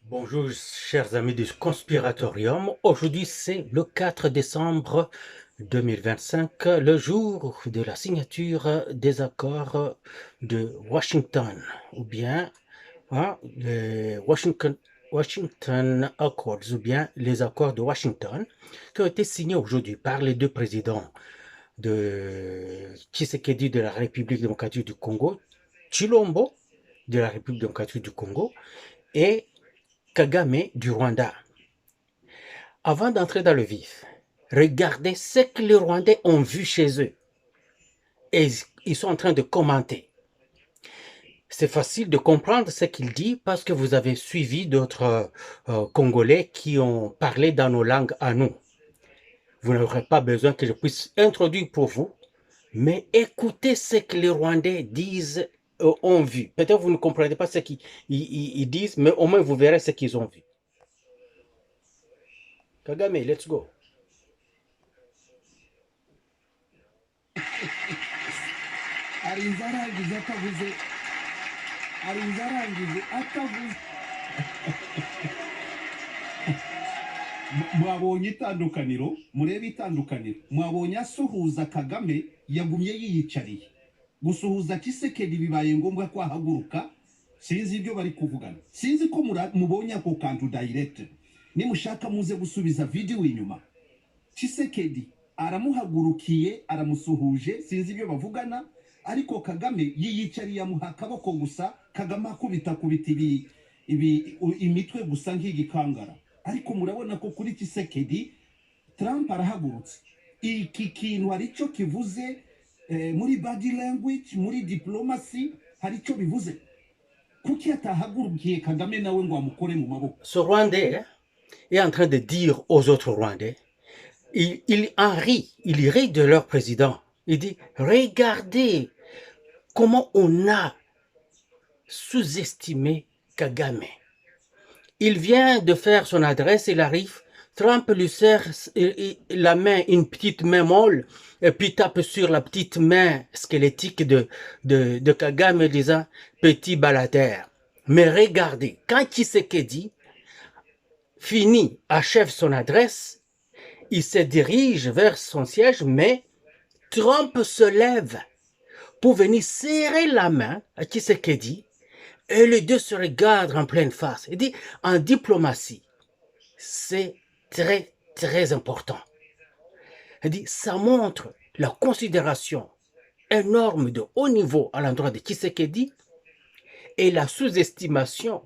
Bonjour chers amis du Conspiratorium. Aujourd'hui c'est le 4 décembre 2025, le jour de la signature des accords de Washington, ou bien les Washington Accords, ou bien les accords de Washington, qui ont été signés aujourd'hui par les deux présidents de Tshisekedi de la République démocratique du Congo, Chilombo de la République démocratique du Congo et Kagame du Rwanda. Avant d'entrer dans le vif, regardez ce que les Rwandais ont vu chez eux. Et ils sont en train de commenter. C'est facile de comprendre ce qu'il dit parce que vous avez suivi d'autres Congolais qui ont parlé dans nos langues à nous. Vous n'aurez pas besoin que je puisse introduire pour vous, mais écoutez ce que les Rwandais disent, ont vu. Peut-être vous ne comprenez pas ce qu'ils disent, mais au moins vous verrez ce qu'ils ont vu. Kagame, let's go. arinze arangiza atavuze arinze arangize atavuze mwabonye itandukaniro murebe itandukaniro mwabonye asuhuza Kagame yagumye yiyicariye gusuhuza Tshisekedi bibaye ngombwa ko ahaguruka sinzi ibyo bari kuvugana sinzi ko mubonye ako kantu direct nimushaka muze gusubiza video inyuma Tshisekedi aramuhagurukiye aramusuhuje sinzi ibyo bavugana ariko Kagame yiyicariye amuha akaboko gusa Kagame akubita kubita imitwe gusa nk'igikangara ariko murabona ko kuri Tshisekedi Trump arahagurutse iki kintu hari icyo kivuze muri body language muri diplomacy hari icyo bivuze kuki atahagurukiye Kagame nawe ngo amukore mu maboko. Ce Rwandais est en train de dire aux autres Rwandais, il en rit, il rit de leur président. Il dit, regardez comment on a sous-estimé Kagame. Il vient de faire son adresse, il arrive, Trump lui serre la main, une petite main molle, et puis tape sur la petite main squelettique de Kagame, disant « petit baladeur ». Mais regardez, quand Tshisekedi finit, achève son adresse, il se dirige vers son siège, mais Trump se lève pour venir serrer la main à Tshisekedi et les deux se regardent en pleine face. Il dit, en diplomatie, c'est très, très important. Il dit, ça montre la considération énorme de haut niveau à l'endroit de Tshisekedi et la sous-estimation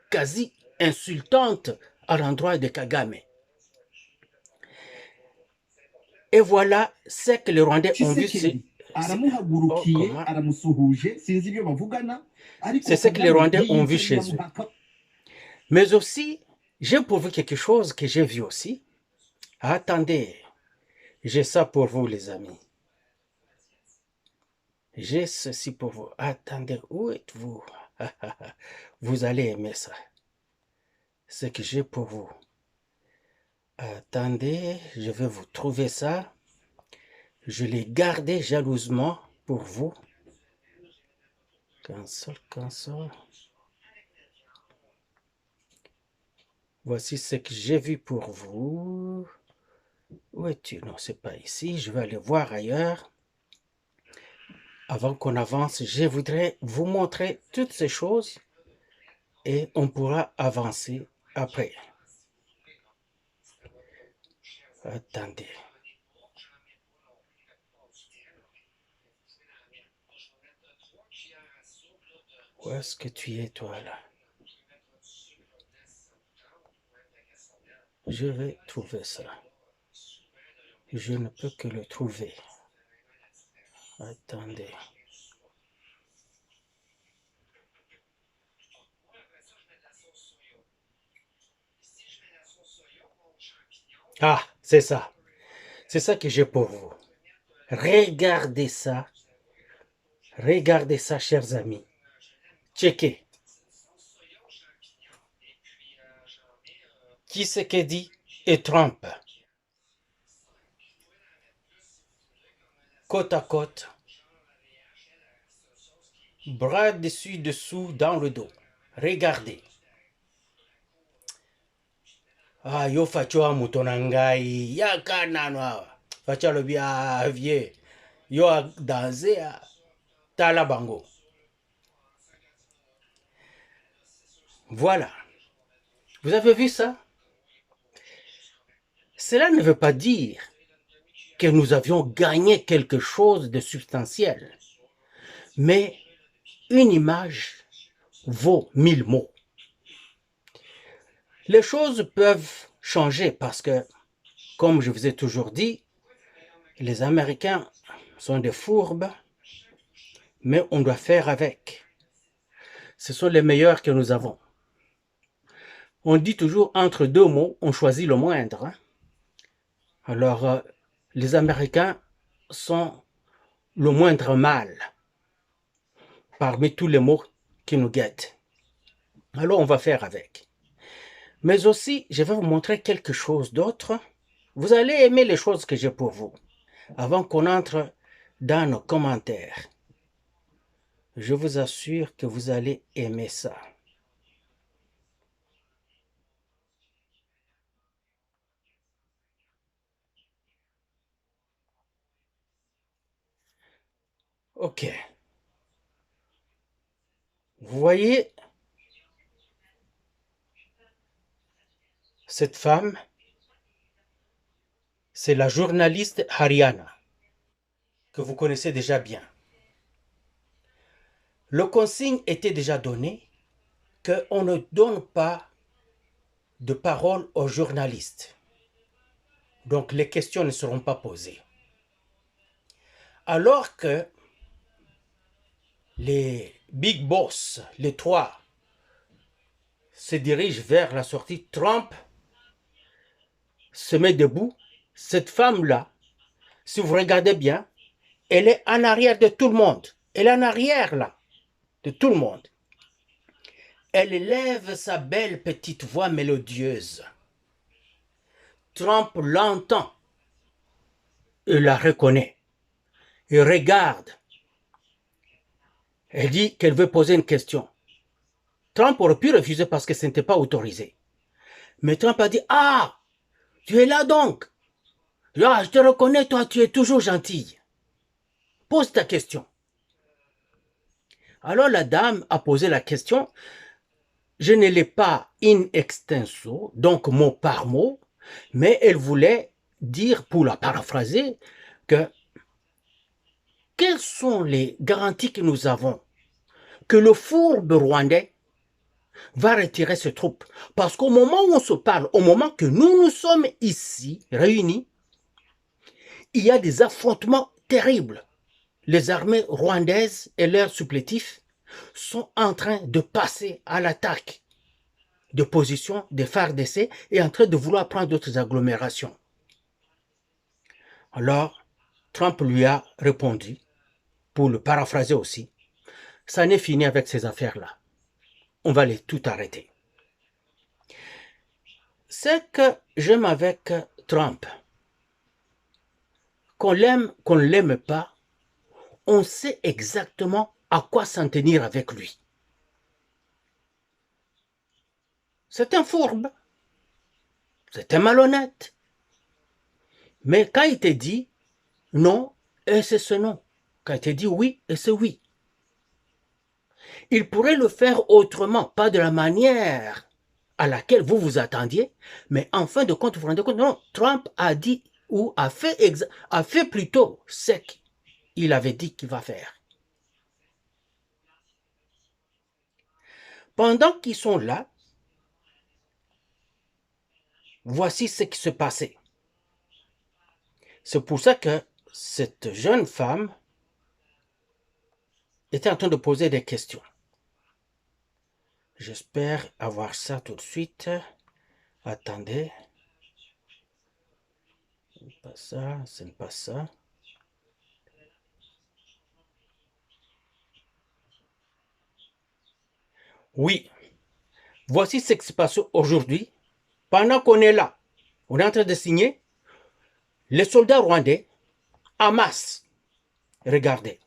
quasi insultante à l'endroit de Kagame. Et voilà ce que les Rwandais ont vu. C'est ce que les Rwandais ont vu chez eux. Mais aussi, j'ai pour vous quelque chose que j'ai vu aussi. Attendez, j'ai ça pour vous les amis. J'ai ceci pour vous. Attendez, où êtes-vous? Vous allez aimer ça. Ce que j'ai pour vous. Attendez, je vais vous trouver ça. Je l'ai gardé jalousement pour vous. Cancel, cancel. Voici ce que j'ai vu pour vous. Où es-tu? Non, c'est pas ici. Je vais aller voir ailleurs. Avant qu'on avance, je voudrais vous montrer toutes ces choses et on pourra avancer après. Attendez. Où est-ce que tu es, toi, là? Je vais trouver ça. Je ne peux que le trouver. Attendez. Ah, c'est ça. C'est ça que j'ai pour vous. Regardez ça. Regardez ça, chers amis. Checkez. Tshisekedi et Trump. Côte à côte. Bras dessus dessous dans le dos. Regardez. Ah, yo facho mutonangai, ya kananwa. Facha le bia vie. Yo a dansé à Talabango. Voilà. Vous avez vu ça? Cela ne veut pas dire que nous avions gagné quelque chose de substantiel. Mais une image vaut 1000 mots. Les choses peuvent changer parce que, comme je vous ai toujours dit, les Américains sont des fourbes, mais on doit faire avec. Ce sont les meilleurs que nous avons. On dit toujours entre deux mots, on choisit le moindre. Hein? Alors, les Américains sont le moindre mal parmi tous les mots qui nous guettent. Alors, on va faire avec. Mais aussi, je vais vous montrer quelque chose d'autre. Vous allez aimer les choses que j'ai pour vous. Avant qu'on entre dans nos commentaires, je vous assure que vous allez aimer ça. Ok. Vous voyez cette femme, c'est la journaliste Haryana, que vous connaissez déjà bien. Le consigne était déjà donné qu'on ne donne pas de parole aux journalistes. Donc les questions ne seront pas posées. Alors que les big boss, les trois, se dirigent vers la sortie, Trump se met debout. Cette femme-là, si vous regardez bien, elle est en arrière de tout le monde. Elle est en arrière, là, de tout le monde. Elle élève sa belle petite voix mélodieuse. Trump l'entend. Il la reconnaît. Il regarde. Elle dit qu'elle veut poser une question. Trump aurait pu refuser parce que ce n'était pas autorisé. Mais Trump a dit, ah, tu es là donc. Ah, je te reconnais, toi, tu es toujours gentille. Pose ta question. Alors la dame a posé la question. Je ne l'ai pas in extenso, donc mot par mot, mais elle voulait dire, pour la paraphraser, que quelles sont les garanties que nous avons que le fourbe rwandais va retirer ses troupes. Parce qu'au moment où on se parle, au moment que nous sommes ici, réunis, il y a des affrontements terribles. Les armées rwandaises et leurs supplétifs sont en train de passer à l'attaque de position des FARDC et en train de vouloir prendre d'autres agglomérations. Alors, Trump lui a répondu, pour le paraphraser aussi, ça n'est fini avec ces affaires-là. On va les tout arrêter. Ce que j'aime avec Trump, qu'on l'aime, qu'on ne l'aime pas, on sait exactement à quoi s'en tenir avec lui. C'est un fourbe, c'est un malhonnête. Mais quand il te dit non, et c'est ce non. Quand il te dit oui, et c'est oui. Il pourrait le faire autrement, pas de la manière à laquelle vous vous attendiez, mais en fin de compte, vous vous rendez compte, non, Trump a dit ou a fait plutôt ce qu'il avait dit qu'il va faire. Pendant qu'ils sont là, voici ce qui se passait. C'est pour ça que cette jeune femme était en train de poser des questions. J'espère avoir ça tout de suite. Attendez. Ce n'est pas ça, ce n'est pas ça. Oui, voici ce qui se passe aujourd'hui. Pendant qu'on est là, on est en train de signer, les soldats rwandais en masse. Regardez.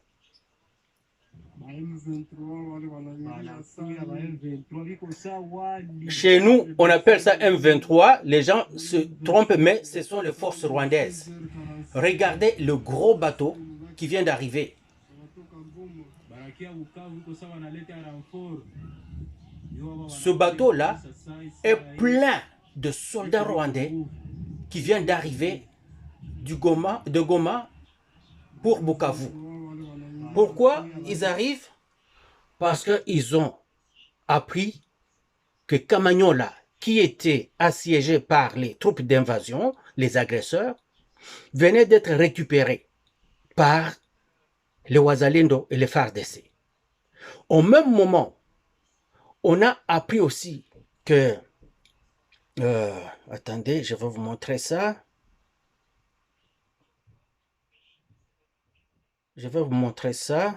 Chez nous, on appelle ça M23. Les gens se trompent, mais ce sont les forces rwandaises. Regardez le gros bateau qui vient d'arriver. Ce bateau-là est plein de soldats rwandais qui viennent d'arriver de Goma pour Bukavu. Pourquoi ils arrivent? Parce qu'ils ont appris que Kamanyola, qui était assiégé par les troupes d'invasion, les agresseurs, venait d'être récupéré par les Wazalendo et les FARDC. Au même moment, on a appris aussi que... attendez, je vais vous montrer ça. Je vais vous montrer ça.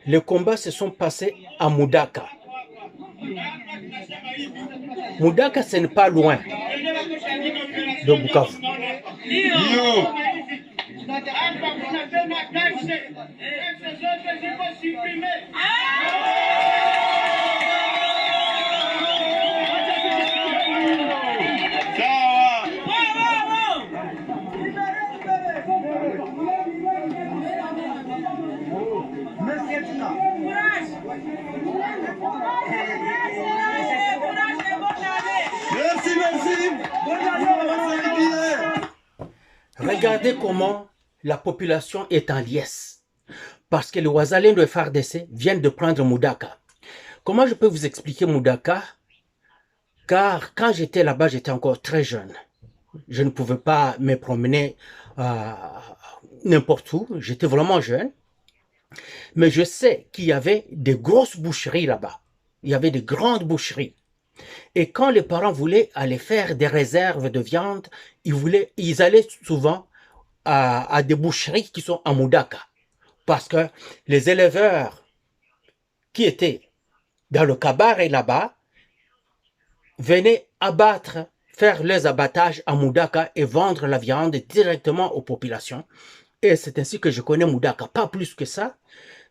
Les combats se sont passés à Mudaka. Mudaka, ce n'est pas loin de Bukavu. Regardez comment la population est en liesse. Parce que les Wazalendo et FARDC viennent de prendre Mudaka. Comment je peux vous expliquer Mudaka? Car quand j'étais là-bas, j'étais encore très jeune. Je ne pouvais pas me promener n'importe où. J'étais vraiment jeune. Mais je sais qu'il y avait des grosses boucheries là-bas. Il y avait des grandes boucheries. Et quand les parents voulaient aller faire des réserves de viande, ils allaient souvent à des boucheries qui sont à Mudaka. Parce que les éleveurs qui étaient dans le cabaret là-bas venaient faire les abattages à Mudaka et vendre la viande directement aux populations. Et c'est ainsi que je connais Mudaka, pas plus que ça.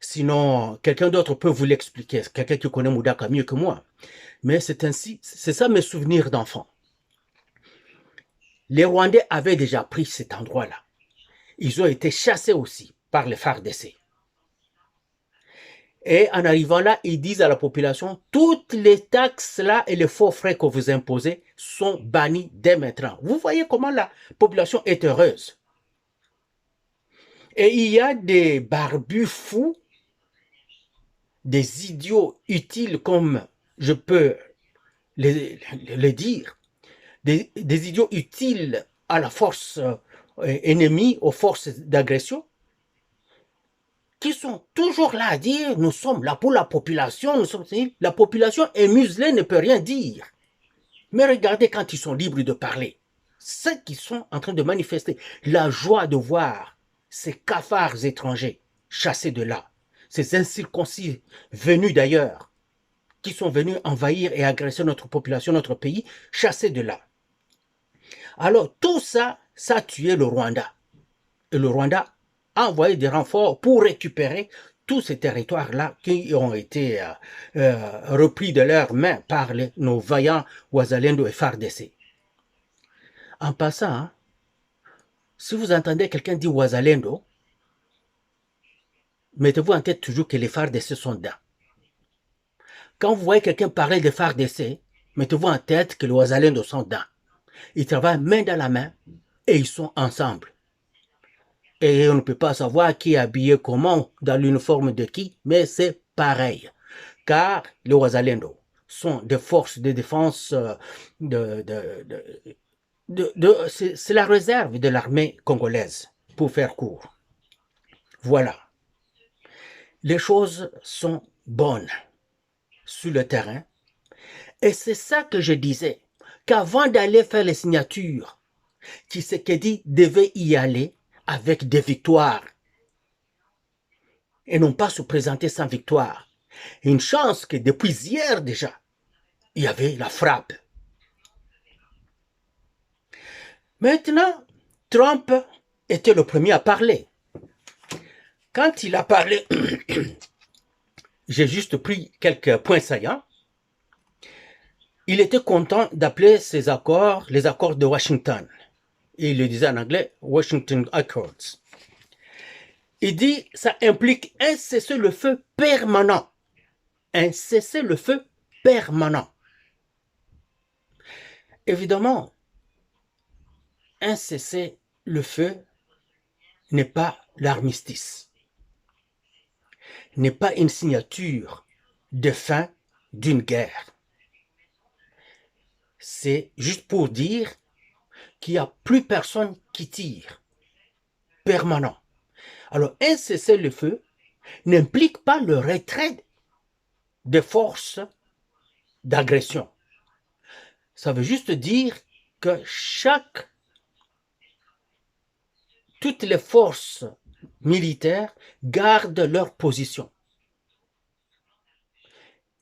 Sinon, quelqu'un d'autre peut vous l'expliquer, quelqu'un qui connaît Mudaka mieux que moi. Mais c'est ainsi, c'est ça mes souvenirs d'enfant. Les Rwandais avaient déjà pris cet endroit-là. Ils ont été chassés aussi par les FARDC. Et en arrivant là, ils disent à la population, toutes les taxes là et les faux frais que vous imposez sont bannis dès maintenant. Vous voyez comment la population est heureuse. Et il y a des barbus fous, des idiots utiles comme je peux le dire, des idiots utiles à la force ennemie, aux forces d'agression, qui sont toujours là à dire, nous sommes là pour la population, la population est muselée, ne peut rien dire. Mais regardez quand ils sont libres de parler, ceux qui sont en train de manifester la joie de voir ces cafards étrangers chassés de là, ces incirconcis venus d'ailleurs, qui sont venus envahir et agresser notre population, notre pays, chassés de là. Alors tout ça, ça a tué le Rwanda. Et le Rwanda a envoyé des renforts pour récupérer tous ces territoires-là qui ont été repris de leurs mains par nos vaillants Wazalendo et FARDC. En passant, hein, si vous entendez quelqu'un dire Wazalendo, mettez-vous en tête toujours que les FARDC sont dedans. Quand vous voyez quelqu'un parler de FARDC, mettez-vous en tête que les Wazalendo sont dedans. Ils travaillent main dans la main et ils sont ensemble. Et on ne peut pas savoir qui est habillé comment, dans l'uniforme de qui, mais c'est pareil. Car les Wazalendo sont des forces de défense, c'est la réserve de l'armée congolaise, pour faire court. Voilà. Les choses sont bonnes sur le terrain. Et c'est ça que je disais, qu'avant d'aller faire les signatures, Tshisekedi devait y aller avec des victoires et non pas se présenter sans victoire. Une chance que depuis hier déjà, il y avait la frappe. Maintenant, Trump était le premier à parler. Quand il a parlé, j'ai juste pris quelques points saillants. Il était content d'appeler ces accords les accords de Washington. Et il le disait en anglais, Washington Accords. Il dit, ça implique un cessez-le-feu permanent. Un cessez-le-feu permanent. Évidemment, un cessez-le-feu n'est pas l'armistice, n'est pas une signature de fin d'une guerre. C'est juste pour dire qu'il n'y a plus personne qui tire, permanent. Alors, un cessez-le-feu n'implique pas le retrait des forces d'agression. Ça veut juste dire que toutes les forces militaires gardent leur position.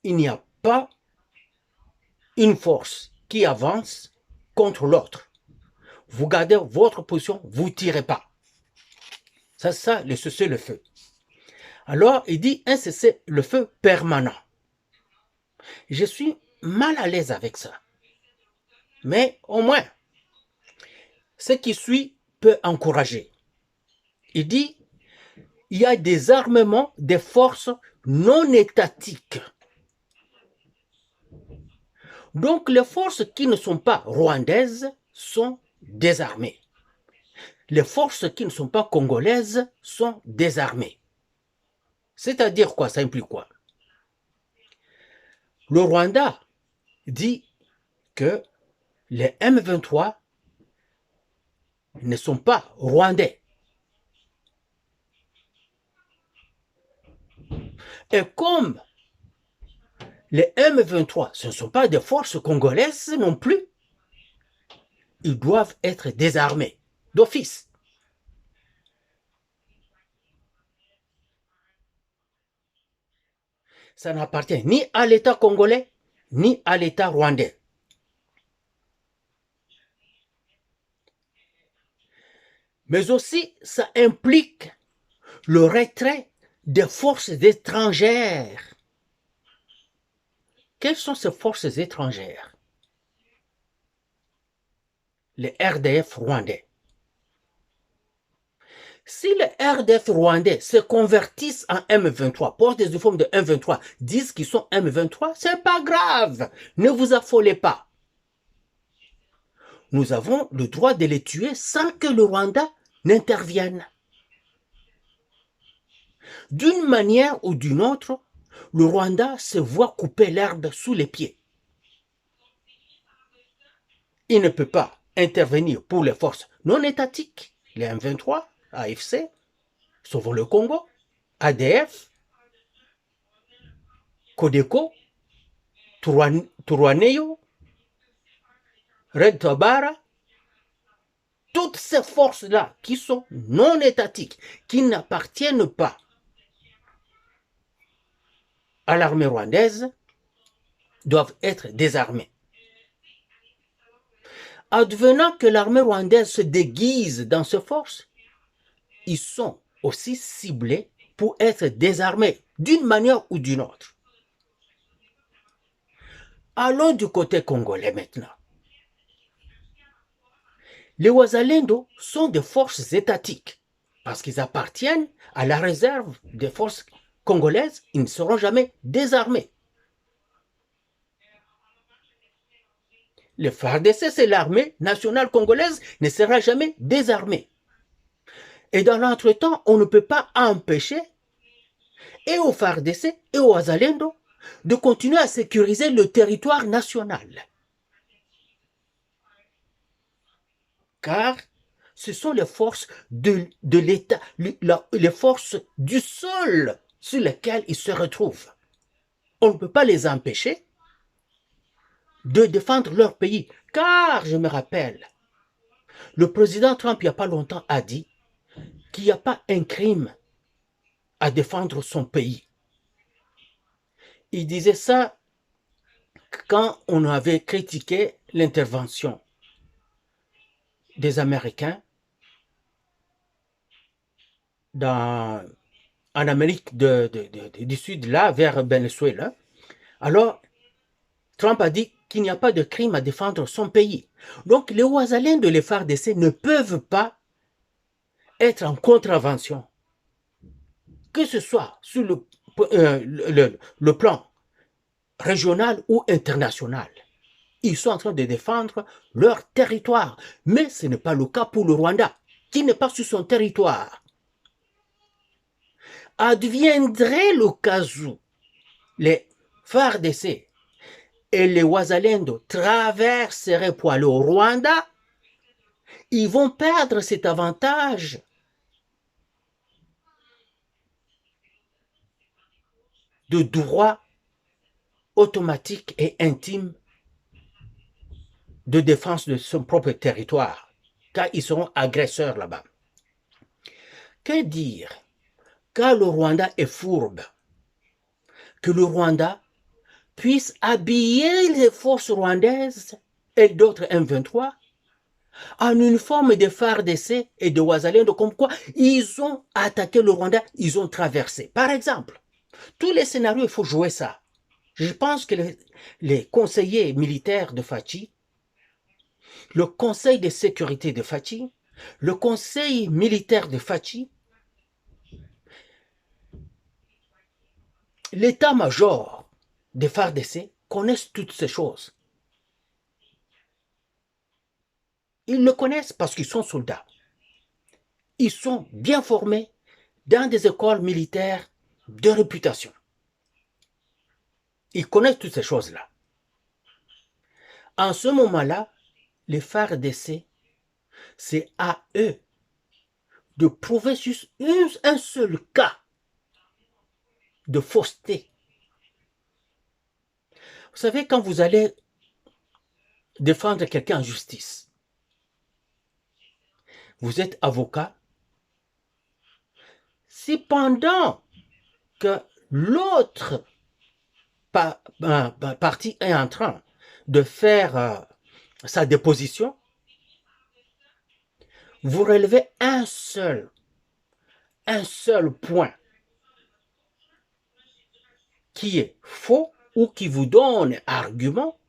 Il n'y a pas une force qui avance contre l'autre. Vous gardez votre position, vous ne tirez pas. C'est ça, le cessez-le-feu. Alors, il dit un cessez-le-feu permanent. Je suis mal à l'aise avec ça. Mais au moins, ce qui suit peut encourager. Il dit, il y a des armements des forces non étatiques. Donc, les forces qui ne sont pas rwandaises sont désarmées. Les forces qui ne sont pas congolaises sont désarmées. C'est-à-dire quoi? Ça implique quoi? Le Rwanda dit que les M23 ne sont pas rwandais. Et comme les M23, ce ne sont pas des forces congolaises non plus, ils doivent être désarmés d'office. Ça n'appartient ni à l'État congolais, ni à l'État rwandais. Mais aussi, ça implique le retrait des forces étrangères. Quelles sont ces forces étrangères? Les RDF rwandais. Si les RDF rwandais se convertissent en M23, portent des uniformes de M23, disent qu'ils sont M23, c'est pas grave. Ne vous affolez pas. Nous avons le droit de les tuer sans que le Rwanda n'intervienne. D'une manière ou d'une autre, le Rwanda se voit couper l'herbe sous les pieds. Il ne peut pas intervenir pour les forces non étatiques, les M23, AFC, Sauvons le Congo, ADF, Codeco, Turwaneyo, Red Tabara, toutes ces forces-là qui sont non étatiques, qui n'appartiennent pas à l'armée rwandaise, doivent être désarmées. Advenant que l'armée rwandaise se déguise dans ces forces, ils sont aussi ciblés pour être désarmés d'une manière ou d'une autre. Allons du côté congolais maintenant. Les Wazalendo sont des forces étatiques parce qu'ils appartiennent à la réserve des forces congolaises. Ils ne seront jamais désarmés. Le FARDC, c'est l'armée nationale congolaise, ne sera jamais désarmée. Et dans l'entretemps, on ne peut pas empêcher et au FARDC et au Wazalendo de continuer à sécuriser le territoire national. Car ce sont les forces de l'État, les forces du sol sur lesquelles ils se retrouvent. On ne peut pas les empêcher de défendre leur pays. Car, je me rappelle, le président Trump, il n'y a pas longtemps, a dit qu'il n'y a pas un crime à défendre son pays. Il disait ça quand on avait critiqué l'intervention des Américains en Amérique du Sud, là, vers Venezuela, alors Trump a dit qu'il n'y a pas de crime à défendre son pays. Donc les Ouazaliens de l'FARDC ne peuvent pas être en contravention, que ce soit sur le plan régional ou international. Ils sont en train de défendre leur territoire. Mais ce n'est pas le cas pour le Rwanda, qui n'est pas sur son territoire. Adviendrait le cas où les FARDC et les Ouazalendo traverseraient pour aller au Rwanda, ils vont perdre cet avantage de droit automatique et intime de défense de son propre territoire, car ils seront agresseurs là-bas. Que dire? Car le Rwanda est fourbe, que le Rwanda puisse habiller les forces rwandaises et d'autres M23 en uniforme de FARDC et de Ouazalendo, comme quoi ils ont attaqué le Rwanda, ils ont traversé. Par exemple, tous les scénarios, il faut jouer ça. Je pense que les conseillers militaires de Fachi, le conseil de sécurité de Fachi, le conseil militaire de Fachi, l'état-major des FARDC connaissent toutes ces choses. Ils le connaissent parce qu'ils sont soldats. Ils sont bien formés dans des écoles militaires de réputation. Ils connaissent toutes ces choses-là. En ce moment-là, les FARDC, c'est à eux de prouver juste un seul cas de fausseté. Vous savez, quand vous allez défendre quelqu'un en justice, vous êtes avocat, si pendant que l'autre partie est en train de faire sa déposition, vous relevez un seul point qui est faux ou qui vous donne argument,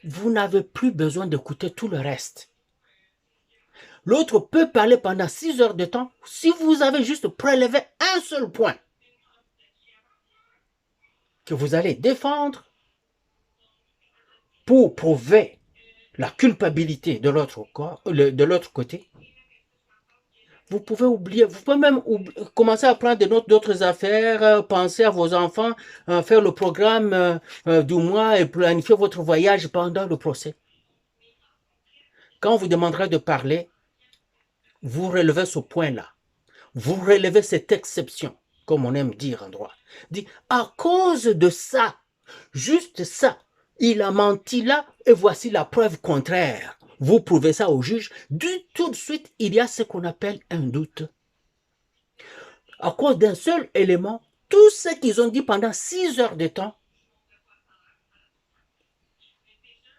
vous n'avez plus besoin d'écouter tout le reste. L'autre peut parler pendant 6 heures de temps si vous avez juste prélevé un seul point que vous allez défendre pour prouver la culpabilité de l'autre côté. Vous pouvez oublier, vous pouvez même commencer à prendre d'autres affaires, penser à vos enfants, faire le programme du mois et planifier votre voyage pendant le procès. Quand on vous demandera de parler, vous relevez ce point-là. Vous relevez cette exception, comme on aime dire en droit. Dit, à cause de ça, juste ça, il a menti là et voici la preuve contraire. Vous prouvez ça au juge, tout de suite, il y a ce qu'on appelle un doute. À cause d'un seul élément, tout ce qu'ils ont dit pendant 6 heures de temps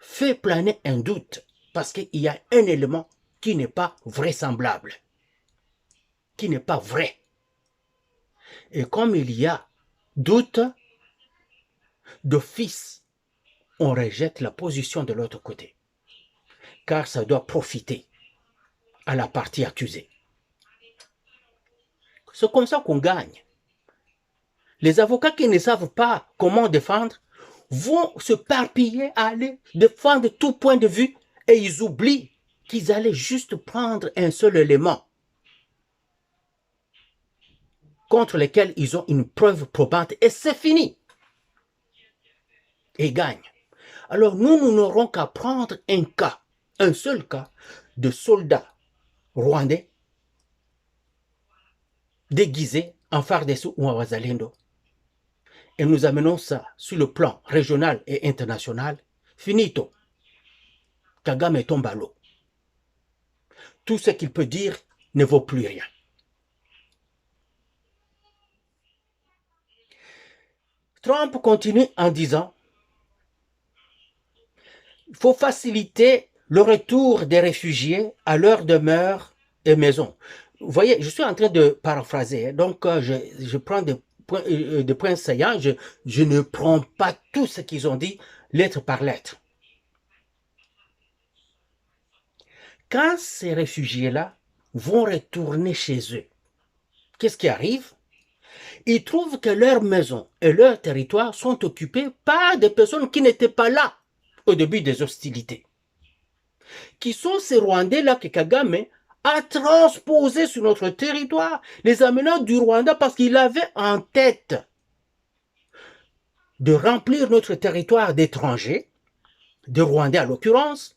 fait planer un doute parce qu'il y a un élément qui n'est pas vraisemblable, qui n'est pas vrai. Et comme il y a doute, d'office, on rejette la position de l'autre côté, car ça doit profiter à la partie accusée. C'est comme ça qu'on gagne. Les avocats qui ne savent pas comment défendre vont se parpiller à aller défendre tout point de vue et ils oublient qu'ils allaient juste prendre un seul élément contre lequel ils ont une preuve probante et c'est fini. Et ils gagnent. Alors nous n'aurons qu'à prendre un seul cas de soldats rwandais déguisés en FARDC ou en Ouazalendo. Et nous amenons ça sur le plan régional et international. Finito. Kagame tombe à l'eau. Tout ce qu'il peut dire ne vaut plus rien. Trump continue en disant il faut faciliter le retour des réfugiés à leur demeure et maison. Vous voyez, je suis en train de paraphraser, donc je prends des points saillants, je ne prends pas tout ce qu'ils ont dit lettre par lettre. Quand ces réfugiés-là vont retourner chez eux, qu'est-ce qui arrive? Ils trouvent que leur maison et leur territoire sont occupés par des personnes qui n'étaient pas là au début des hostilités. Qui sont ces Rwandais-là que Kagame a transposés sur notre territoire, les amenant du Rwanda parce qu'il avait en tête de remplir notre territoire d'étrangers, de Rwandais à l'occurrence.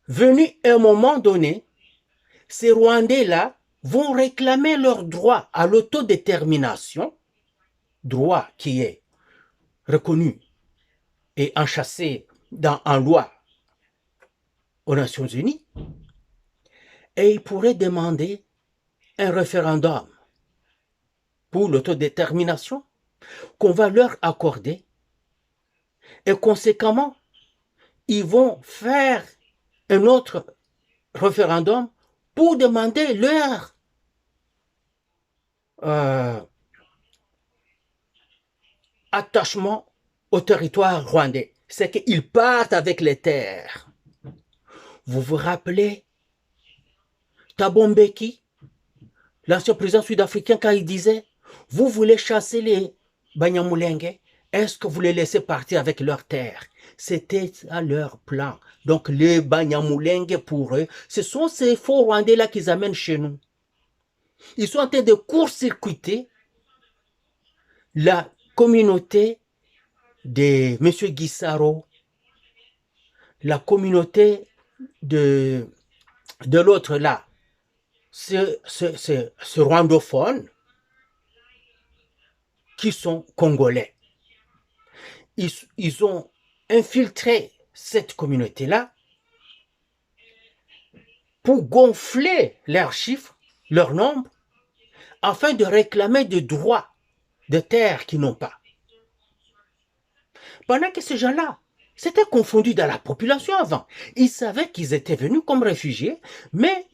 Venu un moment donné, ces Rwandais-là vont réclamer leur droit à l'autodétermination, droit qui est reconnu et enchâssé en loi aux Nations Unies, et ils pourraient demander un référendum pour l'autodétermination qu'on va leur accorder, et conséquemment, ils vont faire un autre référendum pour demander leur attachement au territoire rwandais. C'est qu'ils partent avec les terres. Vous vous rappelez Thabo Mbeki, l'ancien président sud-africain, quand il disait « Vous voulez chasser les Banyamulenge, est-ce que vous les laissez partir avec leurs terres ?» C'était à leur plan. Donc les Banyamulenge, pour eux, ce sont ces faux Rwandais-là qu'ils amènent chez nous. Ils sont en train de court-circuiter la communauté de M. Guissaro, la communauté de l'autre là, ce rwandophone, qui sont congolais. Ils ont infiltré cette communauté-là pour gonfler leurs chiffres, leur nombre, afin de réclamer des droits de terres qu'ils n'ont pas. Pendant que ces gens-là s'étaient confondus dans la population avant. Ils savaient qu'ils étaient venus comme réfugiés, mais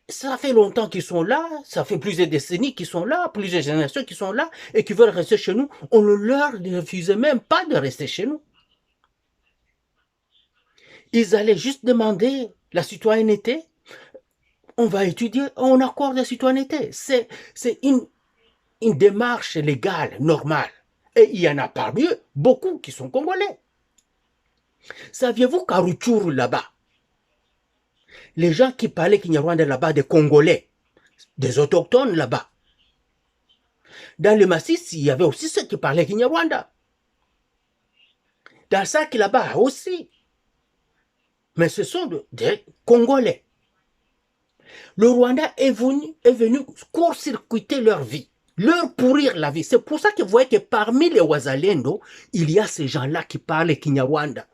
ça fait longtemps qu'ils sont là, ça fait plusieurs décennies qu'ils sont là, plusieurs générations qu'ils sont là, et qui veulent rester chez nous. On ne leur refusait même pas de rester chez nous. Ils allaient juste demander la citoyenneté. On va étudier, on accorde la citoyenneté. C'est une démarche légale, normale. Et il y en a parmi eux, beaucoup qui sont congolais. Saviez-vous qu'à Rutshuru, là-bas, les gens qui parlaient Kinyarwanda là-bas, des Congolais, des autochtones là-bas, dans le Massif, il y avait aussi ceux qui parlaient Kinyarwanda. Dans le Sac là-bas aussi. Mais ce sont des Congolais. Le Rwanda est venu court-circuiter leur vie, leur pourrir la vie. C'est pour ça que vous voyez que parmi les Wazalendo, il y a ces gens-là qui parlent Kinyarwanda.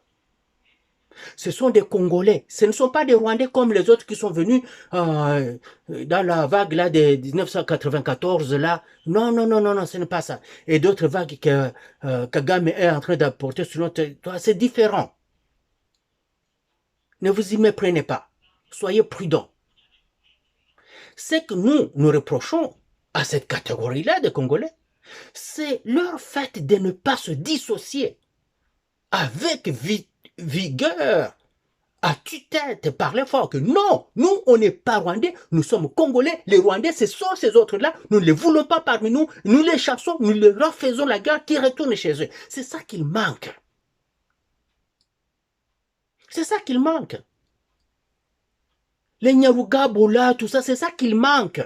Ce sont des Congolais. Ce ne sont pas des Rwandais comme les autres qui sont venus dans la vague là de 1994 là. Non, non, non, non, non, ce n'est pas ça. Et d'autres vagues que Kagame est en train d'apporter sur notre territoire, c'est différent. Ne vous y méprenez pas. Soyez prudents. Ce que nous reprochons à cette catégorie-là de Congolais, c'est leur fait de ne pas se dissocier avec vigueur, à tue-tête, parler fort que non, nous, on n'est pas Rwandais, nous sommes Congolais. Les Rwandais, ce sont ces autres-là. Nous ne les voulons pas parmi nous. Nous les chassons, nous leur faisons la guerre qui retournent chez eux. C'est ça qu'il manque. C'est ça qu'il manque. Les Nyarugabo là, tout ça, c'est ça qu'il manque.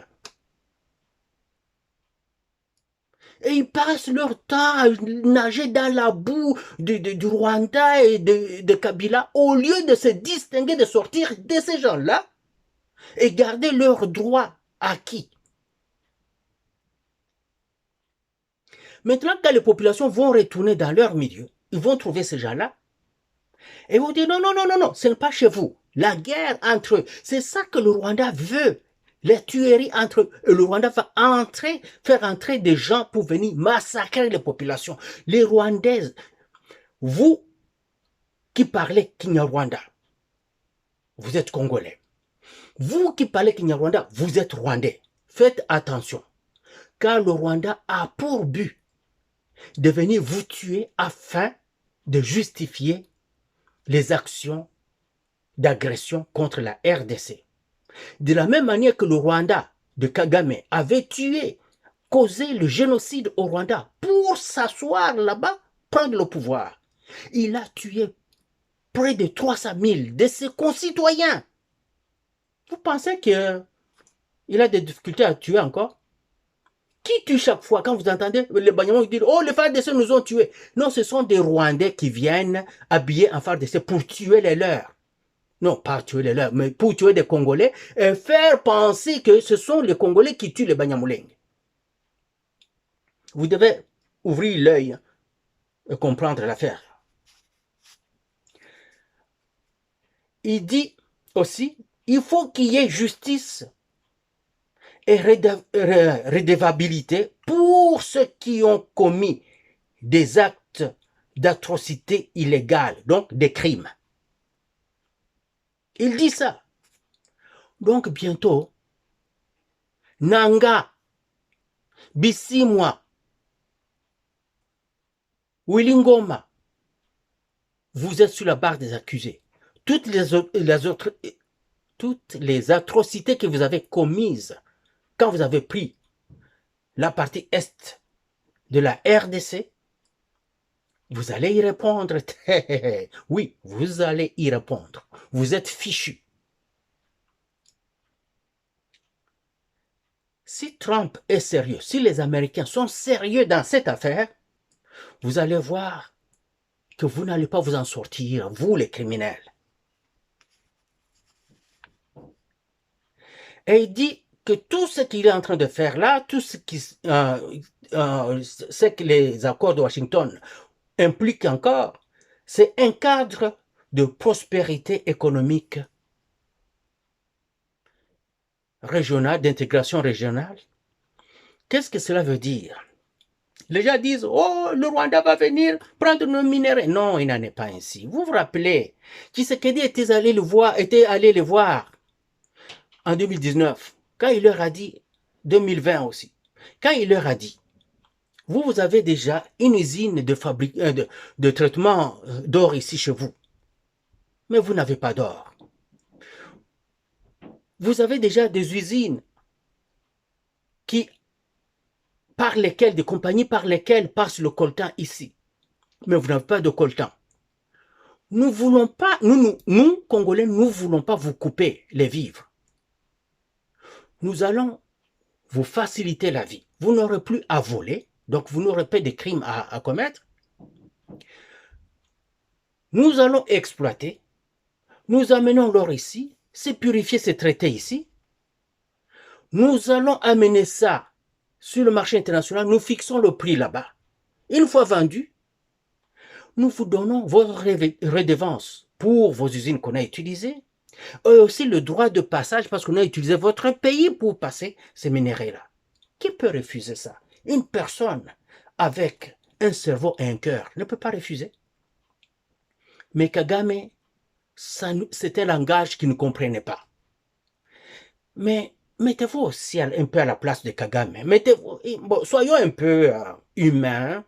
Et ils passent leur temps à nager dans la boue du Rwanda et de Kabila au lieu de se distinguer, de sortir de ces gens-là et garder leurs droits acquis. Maintenant, quand les populations vont retourner dans leur milieu, ils vont trouver ces gens-là et vont dire non, non, non, non, non, ce n'est pas chez vous. La guerre entre eux, c'est ça que le Rwanda veut. Les tueries entre eux. Et le Rwanda va faire entrer des gens pour venir massacrer les populations. Les Rwandaises, vous qui parlez Kinyarwanda, vous êtes Congolais. Vous qui parlez Kinyarwanda, vous êtes Rwandais. Faites attention, car le Rwanda a pour but de venir vous tuer afin de justifier les actions d'agression contre la RDC. De la même manière que le Rwanda de Kagame avait causé le génocide au Rwanda pour s'asseoir là-bas, prendre le pouvoir. Il a tué près de 300 000 de ses concitoyens. Vous pensez qu'il a des difficultés à tuer encore? Qui tue chaque fois? Quand vous entendez les Banyamulenge dire « Oh, les FARDC nous ont tués ». Non, ce sont des Rwandais qui viennent habillés en FARDC pour tuer les leurs. Non, pas tuer les leurs, mais pour tuer des Congolais et faire penser que ce sont les Congolais qui tuent les Banyamulenge. Vous devez ouvrir l'œil et comprendre l'affaire. Il dit aussi, il faut qu'il y ait justice et redevabilité pour ceux qui ont commis des actes d'atrocité illégale, donc des crimes. Il dit ça. Donc bientôt, Nanga, Bissimwa, Willingoma, vous êtes sur la barre des accusés. Toutes les atrocités que vous avez commises quand vous avez pris la partie est de la RDC, vous allez y répondre. Oui, vous allez y répondre. Vous êtes fichus. Si Trump est sérieux, si les Américains sont sérieux dans cette affaire, vous allez voir que vous n'allez pas vous en sortir, vous les criminels. Et il dit que tout ce qu'il est en train de faire là, tout ce que les accords de Washington impliquent encore, c'est un cadre de prospérité économique régionale, d'intégration régionale. Qu'est-ce que cela veut dire? Les gens disent, oh, le Rwanda va venir prendre nos minéraux. Non, il n'en est pas ainsi. Vous vous rappelez, Tshisekedi était allé les voir en 2019, quand il leur a dit, 2020 aussi, quand il leur a dit, vous avez déjà une usine de traitement d'or ici chez vous, mais vous n'avez pas d'or. Vous avez déjà des usines des compagnies par lesquelles passe le coltan ici, mais vous n'avez pas de coltan. Nous voulons pas, nous, Congolais, nous voulons pas vous couper les vivres. Nous allons vous faciliter la vie. Vous n'aurez plus à voler, donc vous n'aurez pas de crimes à commettre. Nous allons exploiter, nous amenons l'or ici, c'est purifier, c'est traiter ici. Nous allons amener ça sur le marché international, nous fixons le prix là-bas. Une fois vendu, nous vous donnons votre redevance pour vos usines qu'on a utilisées, et aussi le droit de passage parce qu'on a utilisé votre pays pour passer ces minéraux-là. Qui peut refuser ça? Une personne avec un cerveau et un cœur ne peut pas refuser. Mais Kagame, c'était un langage qu'il ne comprenait pas. Mais mettez-vous aussi un peu à la place de Kagame. Soyons un peu humains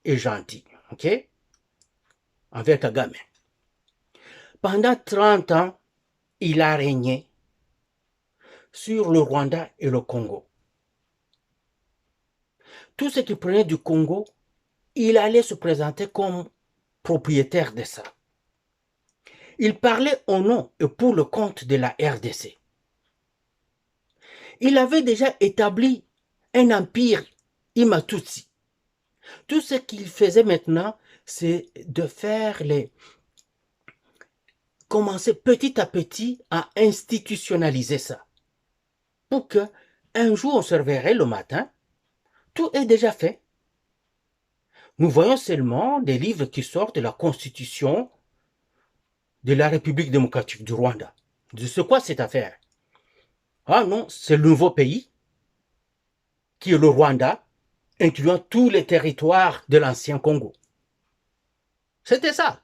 et gentils, ok? Envers Kagame. Pendant 30 ans, il a régné sur le Rwanda et le Congo. Tout ce qui prenait du Congo, il allait se présenter comme propriétaire de ça. Il parlait au nom et pour le compte de la RDC. Il avait déjà établi un empire Imatutsi. Tout ce qu'il faisait maintenant, c'est de faire commencer petit à petit à institutionnaliser ça. Pour que un jour on se réveillerait le matin, tout est déjà fait. Nous voyons seulement des livres qui sortent de la Constitution de la République démocratique du Rwanda. De ce quoi cette affaire? Ah non, c'est le nouveau pays, qui est le Rwanda, incluant tous les territoires de l'ancien Congo. C'était ça.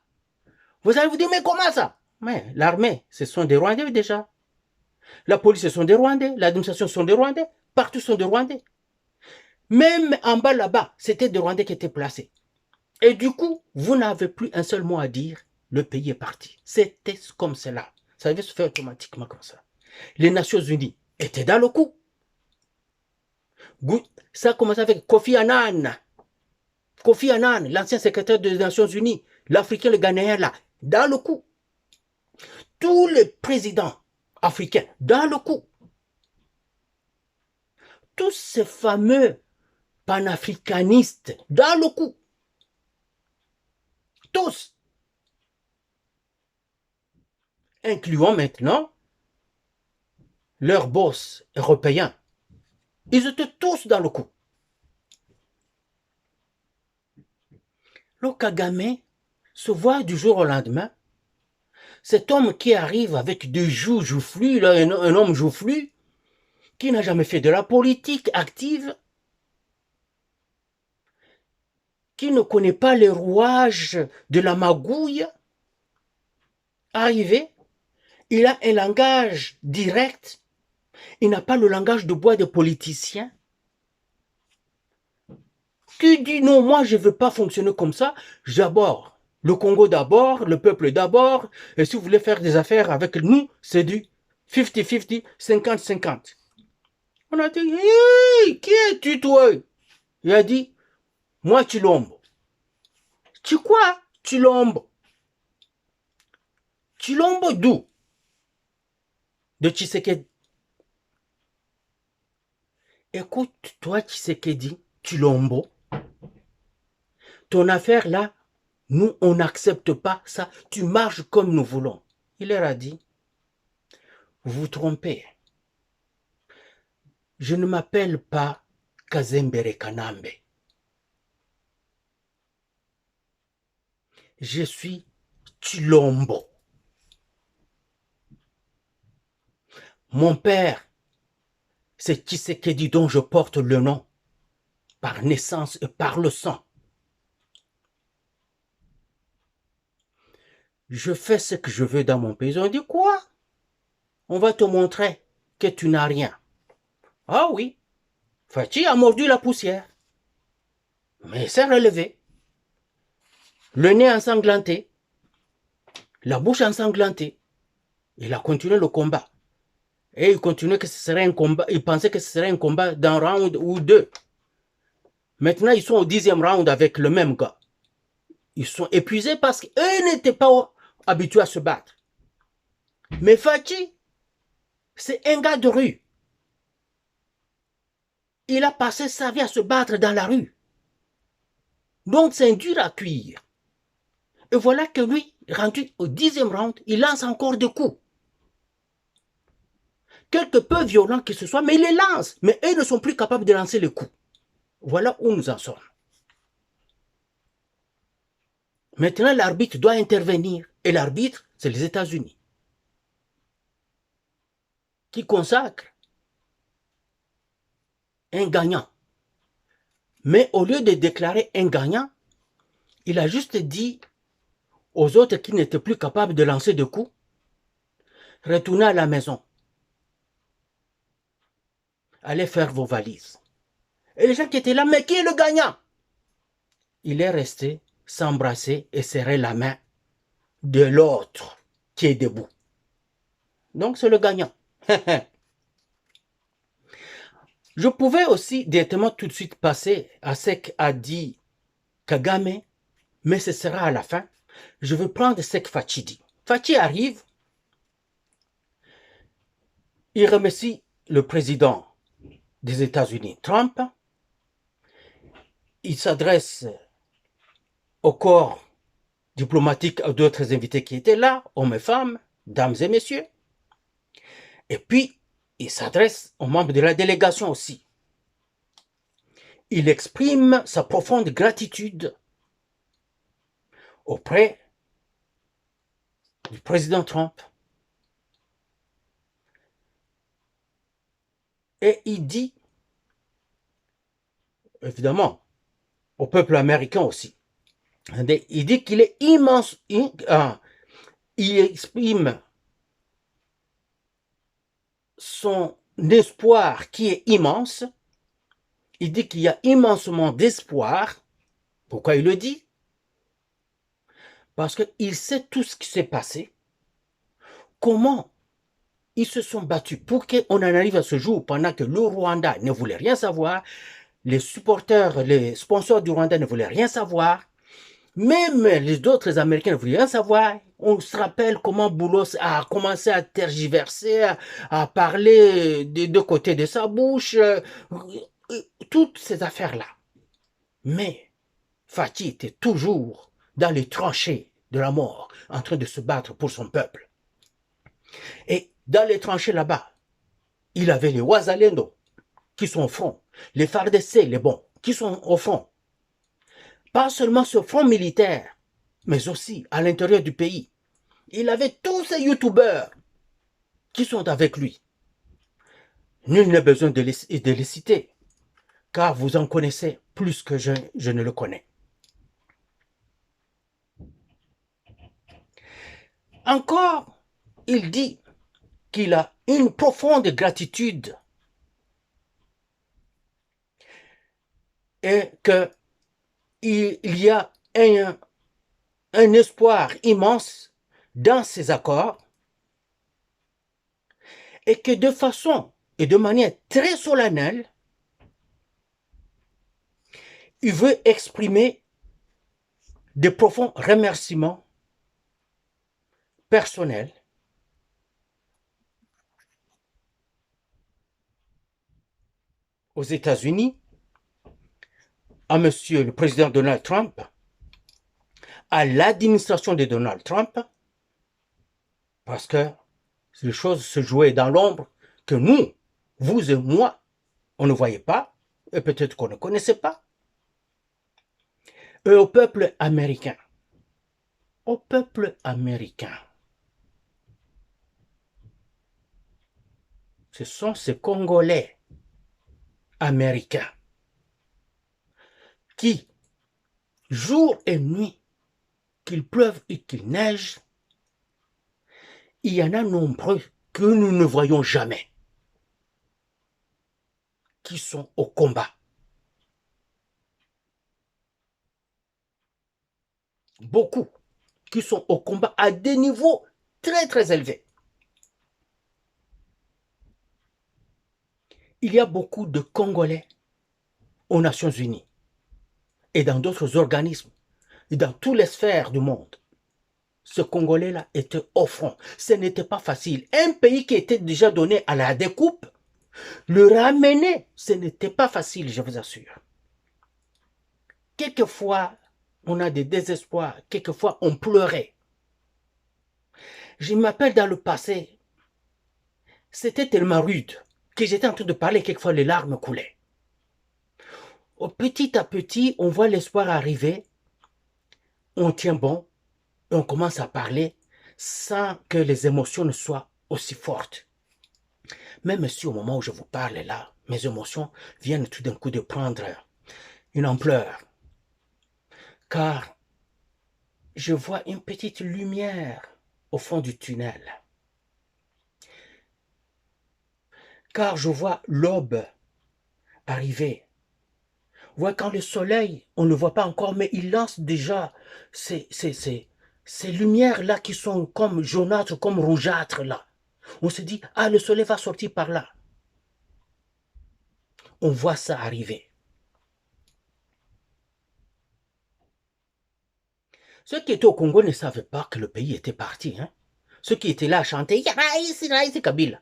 Vous allez vous dire, mais comment ça? Mais l'armée, ce sont des Rwandais déjà. La police, ce sont des Rwandais. L'administration, ce sont des Rwandais. Partout, ce sont des Rwandais. Même en bas là-bas, c'était des Rwandais qui étaient placés. Et du coup, vous n'avez plus un seul mot à dire. Le pays est parti. C'était comme cela. Ça devait se faire automatiquement comme ça. Les Nations Unies étaient dans le coup. Ça a commencé avec Kofi Annan. Kofi Annan, l'ancien secrétaire des Nations Unies, l'Africain, le Ghanéen là, dans le coup. Tous les présidents africains, dans le coup. Tous ces fameux panafricanistes, dans le coup. Tous. Incluant maintenant leurs boss européens. Ils étaient tous dans le coup. Le Kagame se voit du jour au lendemain. Cet homme qui arrive avec des joues joufflues, un homme joufflu, qui n'a jamais fait de la politique active, qui ne connaît pas les rouages de la magouille, arrivé, il a un langage direct, il n'a pas le langage de bois des politiciens, qui dit non, moi je ne veux pas fonctionner comme ça, d'abord, le Congo d'abord, le peuple d'abord, et si vous voulez faire des affaires avec nous, c'est du 50-50, 50-50. On a dit, hey, qui es-tu toi? Il a dit, moi Chilombo. Tu quoi? Chilombo. Chilombo d'où? De Tshisekedi. Écoute, toi Tshisekedi, Chilombo, ton affaire là, nous on n'accepte pas ça, tu marches comme nous voulons. Il leur a dit, vous vous trompez. Je ne m'appelle pas Kazembere Kanambe. Je suis Chilombo. Mon père, c'est Tshisekedi dont je porte le nom, par naissance et par le sang. Je fais ce que je veux dans mon pays. On dit quoi? On va te montrer que tu n'as rien. Ah oui, Fachi a mordu la poussière, mais il s'est relevé. Le nez ensanglanté, la bouche ensanglantée. Il a continué le combat. Et il continuait que ce serait un combat. Il pensait que ce serait un combat d'un round ou deux. Maintenant, ils sont au 10e round avec le même gars. Ils sont épuisés parce qu'eux n'étaient pas habitués à se battre. Mais Fachi, c'est un gars de rue. Il a passé sa vie à se battre dans la rue. Donc c'est dur à cuire. Et voilà que lui, rendu au 10e round, il lance encore des coups. Quelque peu violents que ce soit, mais il les lance. Mais eux ne sont plus capables de lancer les coups. Voilà où nous en sommes. Maintenant, l'arbitre doit intervenir. Et l'arbitre, c'est les États-Unis, qui consacrent un gagnant. Mais au lieu de déclarer un gagnant, il a juste dit aux autres qui n'étaient plus capables de lancer de coups, retournez à la maison. Allez faire vos valises. Et les gens qui étaient là, mais qui est le gagnant? Il est resté s'embrasser et serrer la main de l'autre qui est debout. Donc c'est le gagnant. Je pouvais aussi directement tout de suite passer à ce qu'a dit Kagame, mais ce sera à la fin. Je veux prendre ce que Fachi dit. Fachi arrive, il remercie le président des États-Unis, Trump. Il s'adresse au corps diplomatique, à d'autres invités qui étaient là, hommes et femmes, dames et messieurs. Et puis, il s'adresse aux membres de la délégation aussi. Il exprime sa profonde gratitude auprès du président Trump Et il dit, évidemment, au peuple américain aussi, il dit qu'il est immense, il exprime son espoir qui est immense. Il dit qu'il y a immensement d'espoir. Pourquoi il le dit? Parce qu'il sait tout ce qui s'est passé. Comment ils se sont battus pour qu'on en arrive à ce jour pendant que le Rwanda ne voulait rien savoir, les supporters, les sponsors du Rwanda ne voulaient rien savoir, même les autres Américains ne voulaient rien savoir. On se rappelle comment Boulos a commencé à tergiverser, à parler des deux côtés de sa bouche, toutes ces affaires-là. Mais Fathi était toujours dans les tranchées de la mort, en train de se battre pour son peuple. Et dans les tranchées là-bas, il avait les Wazalendo qui sont au front, les FARDC, les bons, qui sont au front. Pas seulement ce front militaire, mais aussi à l'intérieur du pays. Il avait tous ces youtubeurs qui sont avec lui. Nul n'a besoin de les citer, car vous en connaissez plus que je ne le connais. Encore, il dit qu'il a une profonde gratitude et qu'il y a un espoir immense dans ces accords et que de façon et de manière très solennelle, il veut exprimer de profonds remerciements personnels aux États-Unis, à monsieur le président Donald Trump, à l'administration de Donald Trump, parce que les choses se jouaient dans l'ombre que nous, vous et moi, on ne voyait pas, et peut-être qu'on ne connaissait pas. Et au peuple américain. Au peuple américain. Ce sont ces Congolais américains qui, jour et nuit, qu'il pleuve et qu'il neige, il y en a nombreux que nous ne voyons jamais, qui sont au combat. Beaucoup qui sont au combat à des niveaux très très élevés. Il y a beaucoup de Congolais aux Nations Unies et dans d'autres organismes et dans toutes les sphères du monde. Ce Congolais-là était au front. Ce n'était pas facile. Un pays qui était déjà donné à la découpe, le ramener, ce n'était pas facile, je vous assure. Quelquefois, on a des désespoirs. Quelquefois, on pleurait. Je m'appelle dans le passé, c'était tellement rude que j'étais en train de parler, quelquefois les larmes coulaient. Petit à petit, on voit l'espoir arriver, on tient bon, et on commence à parler sans que les émotions ne soient aussi fortes. Même si au moment où je vous parle là, mes émotions viennent tout d'un coup de prendre une ampleur. Car je vois une petite lumière au fond du tunnel. Car je vois l'aube arriver. Ouais, quand le soleil, on ne le voit pas encore, mais il lance déjà ces lumières-là qui sont comme jaunâtres, comme rougeâtres là. On se dit, ah, le soleil va sortir par là. On voit ça arriver. Ceux qui étaient au Congo ne savaient pas que le pays était parti. Hein? Ceux qui étaient là à chanter, Yaraïsi Kabila.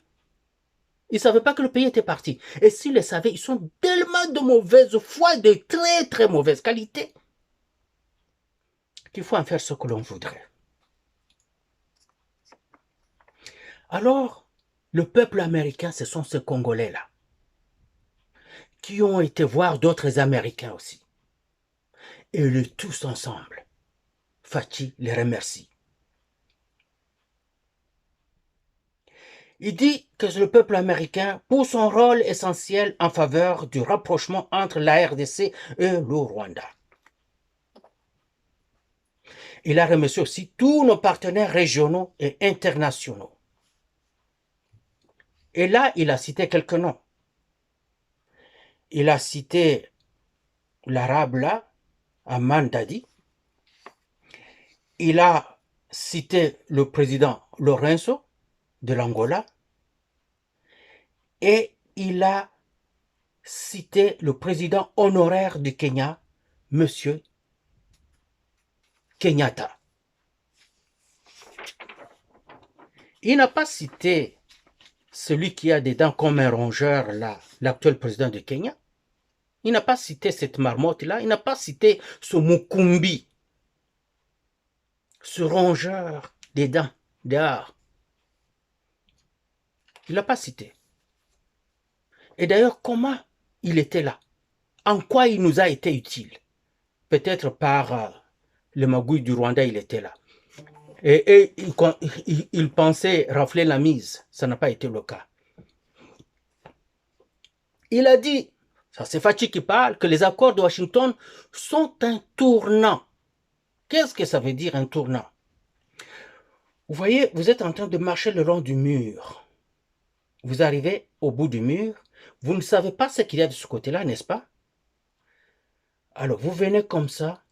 Ils ne savaient pas que le pays était parti. Et s'ils le savaient, ils sont tellement de mauvaise foi, de très très mauvaise qualité, qu'il faut en faire ce que l'on voudrait. Alors, le peuple américain, ce sont ces Congolais-là, qui ont été voir d'autres Américains aussi. Et le tous ensemble, Fathi les remercie. Il dit que le peuple américain, pour son rôle essentiel en faveur du rapprochement entre la RDC et le Rwanda. Il a remercié aussi tous nos partenaires régionaux et internationaux. Et là, il a cité quelques noms. Il a cité l'arabe là, Amman Dadi. Il a cité le président Lorenzo de l'Angola. Et il a cité le président honoraire du Kenya, Monsieur Kenyatta. Il n'a pas cité celui qui a des dents comme un rongeur, là, l'actuel président du Kenya. Il n'a pas cité cette marmotte-là. Il n'a pas cité ce Mukumbi, ce rongeur des dents dehors. Il n'a pas cité. Et d'ailleurs, comment il était là? En quoi il nous a été utile? Peut-être par le magouille du Rwanda, il était là. Et il pensait rafler la mise. Ça n'a pas été le cas. Il a dit, ça c'est Fachi qui parle, que les accords de Washington sont un tournant. Qu'est-ce que ça veut dire un tournant? Vous voyez, vous êtes en train de marcher le long du mur. Vous arrivez au bout du mur. Vous ne savez pas ce qu'il y a de ce côté-là, n'est-ce pas? Alors, vous venez comme ça,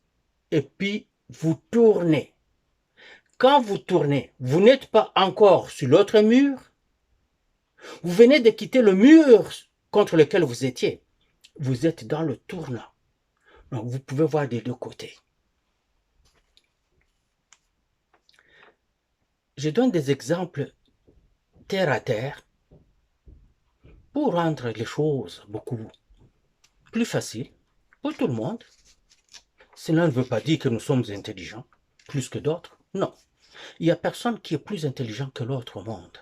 et puis vous tournez. Quand vous tournez, vous n'êtes pas encore sur l'autre mur. Vous venez de quitter le mur contre lequel vous étiez. Vous êtes dans le tournant. Donc, vous pouvez voir des deux côtés. Je donne des exemples terre à terre pour rendre les choses beaucoup plus faciles pour tout le monde. Cela ne veut pas dire que nous sommes intelligents plus que d'autres. Non. Il n'y a personne qui est plus intelligent que l'autre au monde.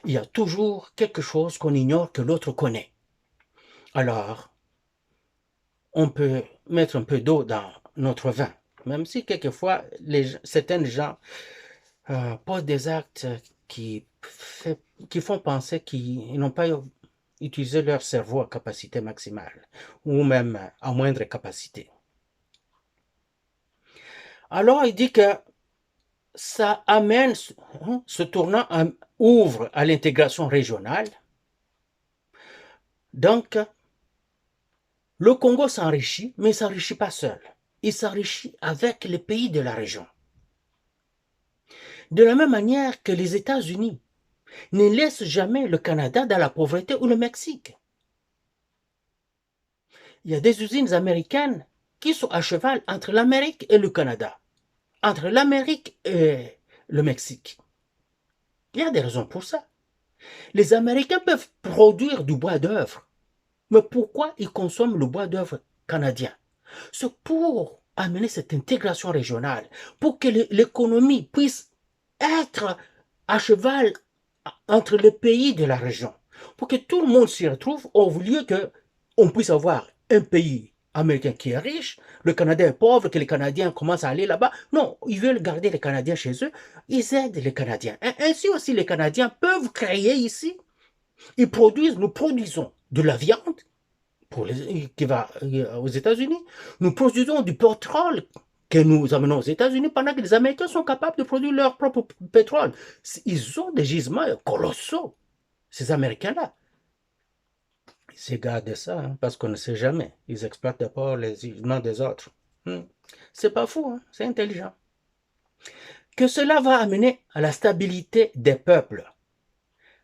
Il y a toujours quelque chose qu'on ignore que l'autre connaît. Alors, on peut mettre un peu d'eau dans notre vin, même si quelquefois certains gens posent des actes qui font penser qu'ils n'ont pas utilisé leur cerveau à capacité maximale, ou même à moindre capacité. Alors, il dit que ça amène, ce tournant ouvre à l'intégration régionale. Donc, le Congo s'enrichit, mais il ne s'enrichit pas seul. Il s'enrichit avec les pays de la région. De la même manière que les États-Unis ne laissent jamais le Canada dans la pauvreté ou le Mexique. Il y a des usines américaines qui sont à cheval entre l'Amérique et le Canada, entre l'Amérique et le Mexique. Il y a des raisons pour ça. Les Américains peuvent produire du bois d'œuvre, mais pourquoi ils consomment le bois d'œuvre canadien? C'est pour amener cette intégration régionale, pour que l'économie puisse être à cheval entre les pays de la région, pour que tout le monde s'y retrouve, au lieu qu'on puisse avoir un pays américain qui est riche, le Canada est pauvre, que les Canadiens commencent à aller là-bas. Non, ils veulent garder les Canadiens chez eux, ils aident les Canadiens. Et ainsi aussi, les Canadiens peuvent créer ici, nous produisons de la viande qui va aux États-Unis, nous produisons du pétrole que nous amenons aux États-Unis pendant que les Américains sont capables de produire leur propre pétrole. Ils ont des gisements colossaux, ces Américains-là. Ils se gardent de ça, hein, parce qu'on ne sait jamais. Ils exploitent d'abord les gisements des autres. C'est pas fou, hein, c'est intelligent. Que cela va amener à la stabilité des peuples.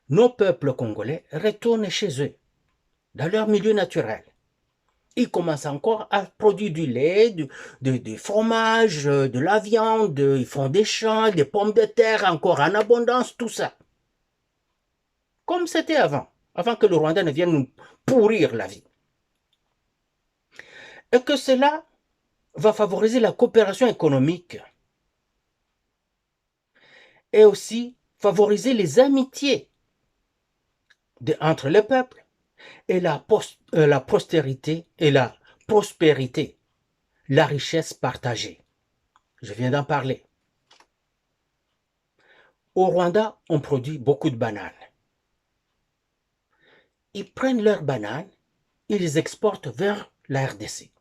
Nos peuples congolais retournent chez eux, dans leur milieu naturel. Ils commencent encore à produire du lait, du fromage, de la viande, ils font des champs, des pommes de terre encore en abondance, tout ça. Comme c'était avant que le Rwanda ne vienne nous pourrir la vie. Et que cela va favoriser la coopération économique et aussi favoriser les amitiés entre les peuples et la postérité et la prospérité, la richesse partagée. Je viens d'en parler. Au Rwanda, on produit beaucoup de bananes. ils prennent leurs bananes, ils les exportent vers la RDC.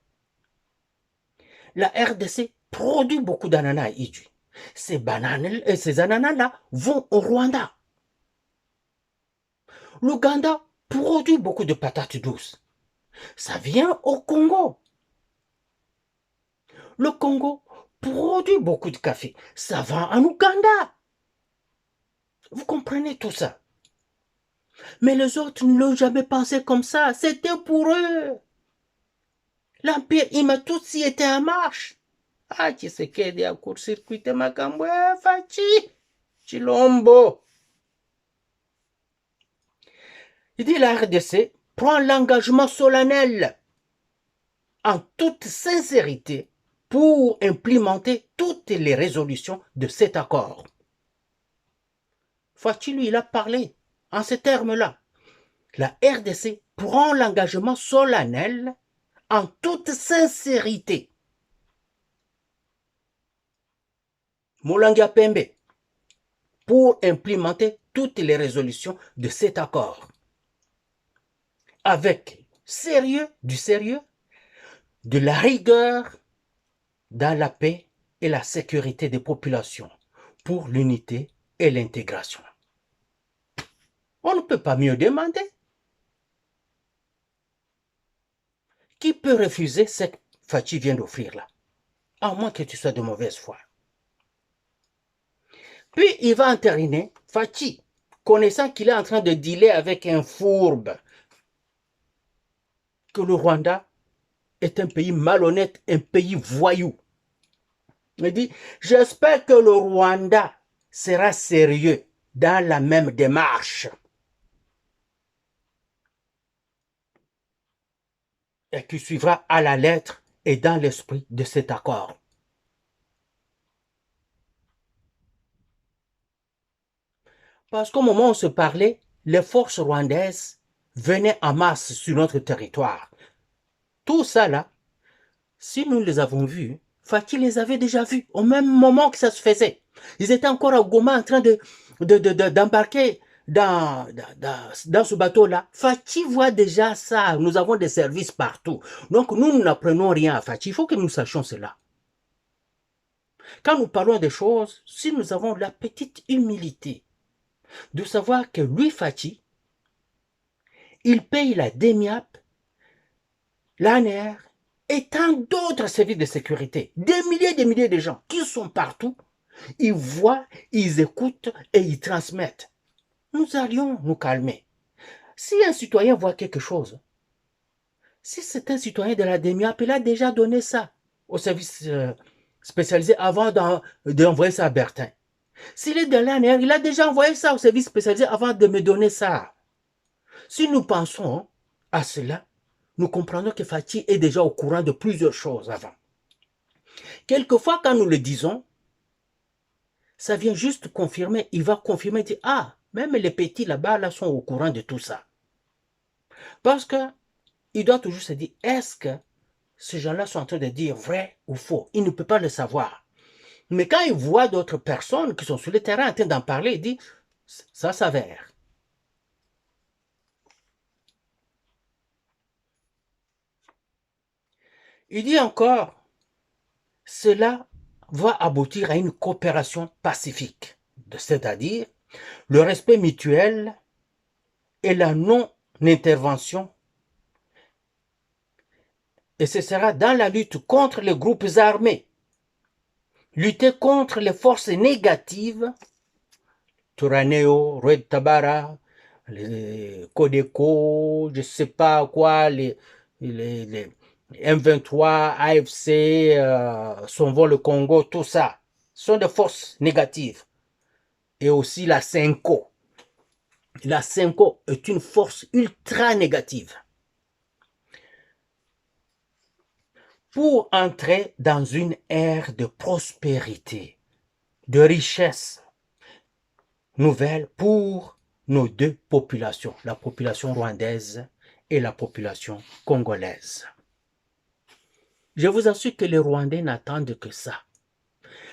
La RDC produit beaucoup d'ananas à Idju. Ces bananes et ces ananas-là vont au Rwanda. L'Ouganda produit beaucoup de patates douces. Ça vient au Congo. Le Congo produit beaucoup de café. Ça va en Ouganda. Vous comprenez tout ça? Mais les autres ne l'ont jamais pensé comme ça. C'était pour eux. L'Empire Imatutsi était en marche. Ah, Tshisekedi a court-circuité makambo ya Fachi. Chilombo. Il dit la RDC prend l'engagement solennel en toute sincérité pour implémenter toutes les résolutions de cet accord. Fachi, lui, il a parlé en ces termes-là. La RDC prend l'engagement solennel en toute sincérité. Moulanga Pembe, pour implémenter toutes les résolutions de cet accord. Avec du sérieux, de la rigueur dans la paix et la sécurité des populations pour l'unité et l'intégration. On ne peut pas mieux demander. Qui peut refuser ce que Fachi vient d'offrir là? À moins que tu sois de mauvaise foi. Puis il va entériner Fachi, connaissant qu'il est en train de dealer avec un fourbe, que le Rwanda est un pays malhonnête, un pays voyou. Il dit, j'espère que le Rwanda sera sérieux dans la même démarche. Et qui suivra à la lettre et dans l'esprit de cet accord. Parce qu'au moment où on se parlait, les forces rwandaises venaient en masse sur notre territoire. Tout ça là, si nous les avons vus, Fachi les avait déjà vus au même moment que ça se faisait. Ils étaient encore à Goma en train d'embarquer dans ce bateau-là. Fachi voit déjà ça. Nous avons des services partout. Donc nous n'apprenons rien à Fachi. Il faut que nous sachions cela. Quand nous parlons des choses, si nous avons la petite humilité de savoir que lui, Fachi, il paye la DEMIAP, l'ANR et tant d'autres services de sécurité. Des milliers de gens qui sont partout, ils voient, ils écoutent et ils transmettent. Nous allions nous calmer. Si un citoyen voit quelque chose, si c'est un citoyen de la DEMIAP, il a déjà donné ça au service spécialisé avant d'envoyer ça à Bertin. S'il est de l'ANR, il a déjà envoyé ça au service spécialisé avant de me donner ça. Si nous pensons à cela, nous comprenons que Fachi est déjà au courant de plusieurs choses avant. Quelquefois, quand nous le disons, ça vient juste confirmer, il va confirmer, dire, ah, même les petits là-bas là, sont au courant de tout ça. Parce qu'il doit toujours se dire, est-ce que ces gens-là sont en train de dire vrai ou faux? Il ne peut pas le savoir. Mais quand il voit d'autres personnes qui sont sur le terrain en train d'en parler, il dit, ça s'avère. Il dit encore, cela va aboutir à une coopération pacifique, c'est-à-dire le respect mutuel et la non-intervention. Et ce sera dans la lutte contre les groupes armés, lutter contre les forces négatives, Turaneo, Red Tabara, les Codeco, je ne sais pas quoi, les M23, AFC, Sonvol le Congo, tout ça, sont des forces négatives. Et aussi la CENCO. La CENCO est une force ultra négative. Pour entrer dans une ère de prospérité, de richesse nouvelle pour nos deux populations, la population rwandaise et la population congolaise. Je vous assure que les Rwandais n'attendent que ça.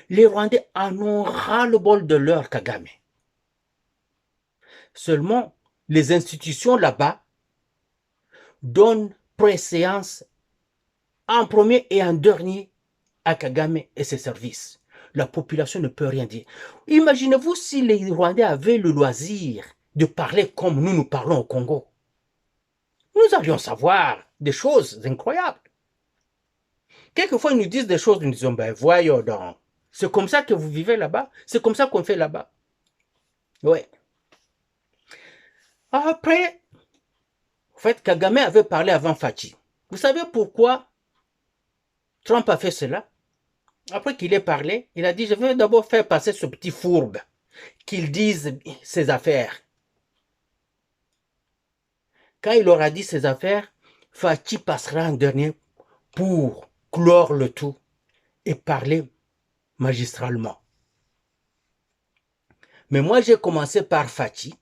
Les Rwandais en ont ras-le-bol de leur Kagame. Seulement, les institutions là-bas donne préséance en premier et en dernier à Kagame et ses services. La population ne peut rien dire. Imaginez-vous si les Rwandais avaient le loisir de parler comme nous parlons au Congo. Nous allions savoir des choses incroyables. Quelquefois, ils nous disent des choses, nous disons, ben voyons donc. C'est comme ça que vous vivez là-bas. C'est comme ça qu'on fait là-bas. Oui. Après, en fait, Kagame avait parlé avant Fachi. Vous savez pourquoi Trump a fait cela? Après qu'il ait parlé, il a dit, je vais d'abord faire passer ce petit fourbe, qu'il dise ses affaires. Quand il aura dit ses affaires, Fachi passera en dernier pour clore le tout et parler magistralement. Mais moi, j'ai commencé par Fachi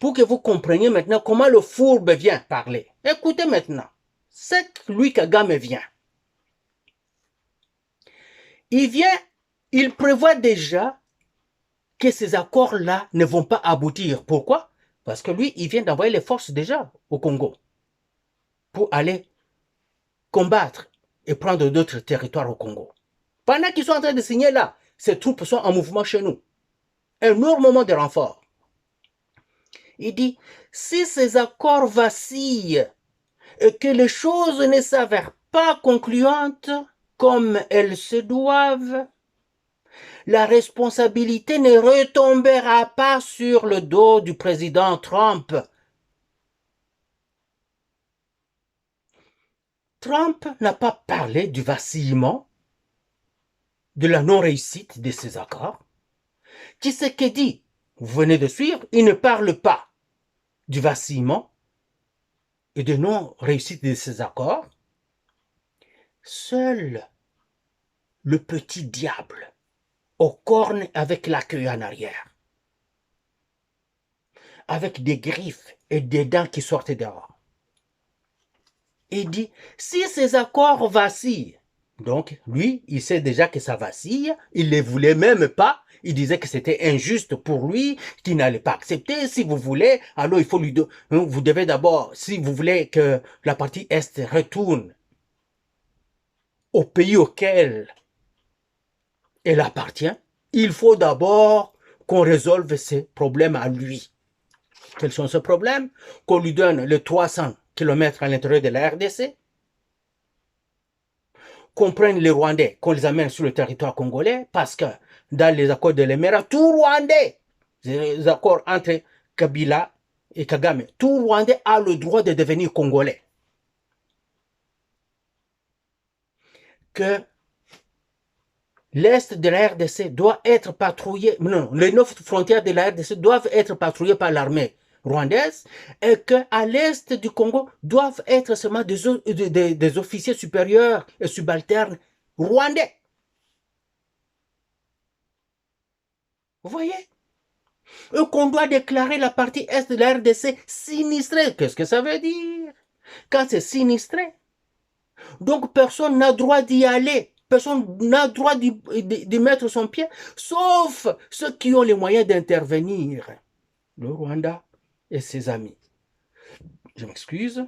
pour que vous compreniez maintenant comment le fourbe vient parler. Écoutez maintenant, c'est que lui, Kagame, vient. Il prévoit déjà que ces accords-là ne vont pas aboutir. Pourquoi? Parce que lui, il vient d'envoyer les forces déjà au Congo pour aller combattre et prendre d'autres territoires au Congo. Pendant qu'ils sont en train de signer là, ces troupes sont en mouvement chez nous. Énormément de renforts. Il dit, si ces accords vacillent et que les choses ne s'avèrent pas concluantes comme elles se doivent, la responsabilité ne retombera pas sur le dos du président Trump. Trump n'a pas parlé du vacillement, de la non-réussite de ces accords. Tshisekedi, vous venez de suivre, il ne parle pas du vacillement et de non-réussite de ces accords. Seul le petit diable aux cornes avec la queue en arrière, avec des griffes et des dents qui sortent dehors. Il dit, si ces accords vacillent, donc lui, il sait déjà que ça vacille, il ne les voulait même pas, il disait que c'était injuste pour lui, qu'il n'allait pas accepter, si vous voulez, alors il faut lui donner, vous devez d'abord, si vous voulez que la partie Est retourne au pays auquel elle appartient, il faut d'abord qu'on résolve ses problèmes à lui. Quels sont ces problèmes? Qu'on lui donne les 300 km à l'intérieur de la RDC, qu'on prenne les Rwandais, qu'on les amène sur le territoire congolais, parce que dans les accords de l'Émirat, tout Rwandais, les accords entre Kabila et Kagame, tout Rwandais a le droit de devenir Congolais. Que l'Est de la RDC doit être patrouillé, non, les 9 frontières de la RDC doivent être patrouillées par l'armée rwandaise et qu'à l'Est du Congo doivent être seulement des officiers supérieurs et subalternes rwandais. Vous voyez? Et qu'on doit déclarer la partie Est de la RDC sinistrée. Qu'est-ce que ça veut dire? Quand c'est sinistré, donc personne n'a droit d'y aller. Personne n'a droit d'y mettre son pied, sauf ceux qui ont les moyens d'intervenir. Le Rwanda et ses amis. Je m'excuse.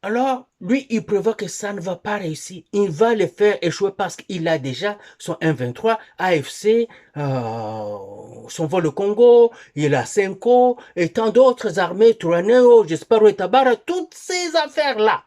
Alors, lui, il prévoit que ça ne va pas réussir. Il va le faire échouer parce qu'il a déjà son M23, AFC, son vol au Congo, il a Senko et tant d'autres armées, Touraneo, Jespero et Tabara, toutes ces affaires-là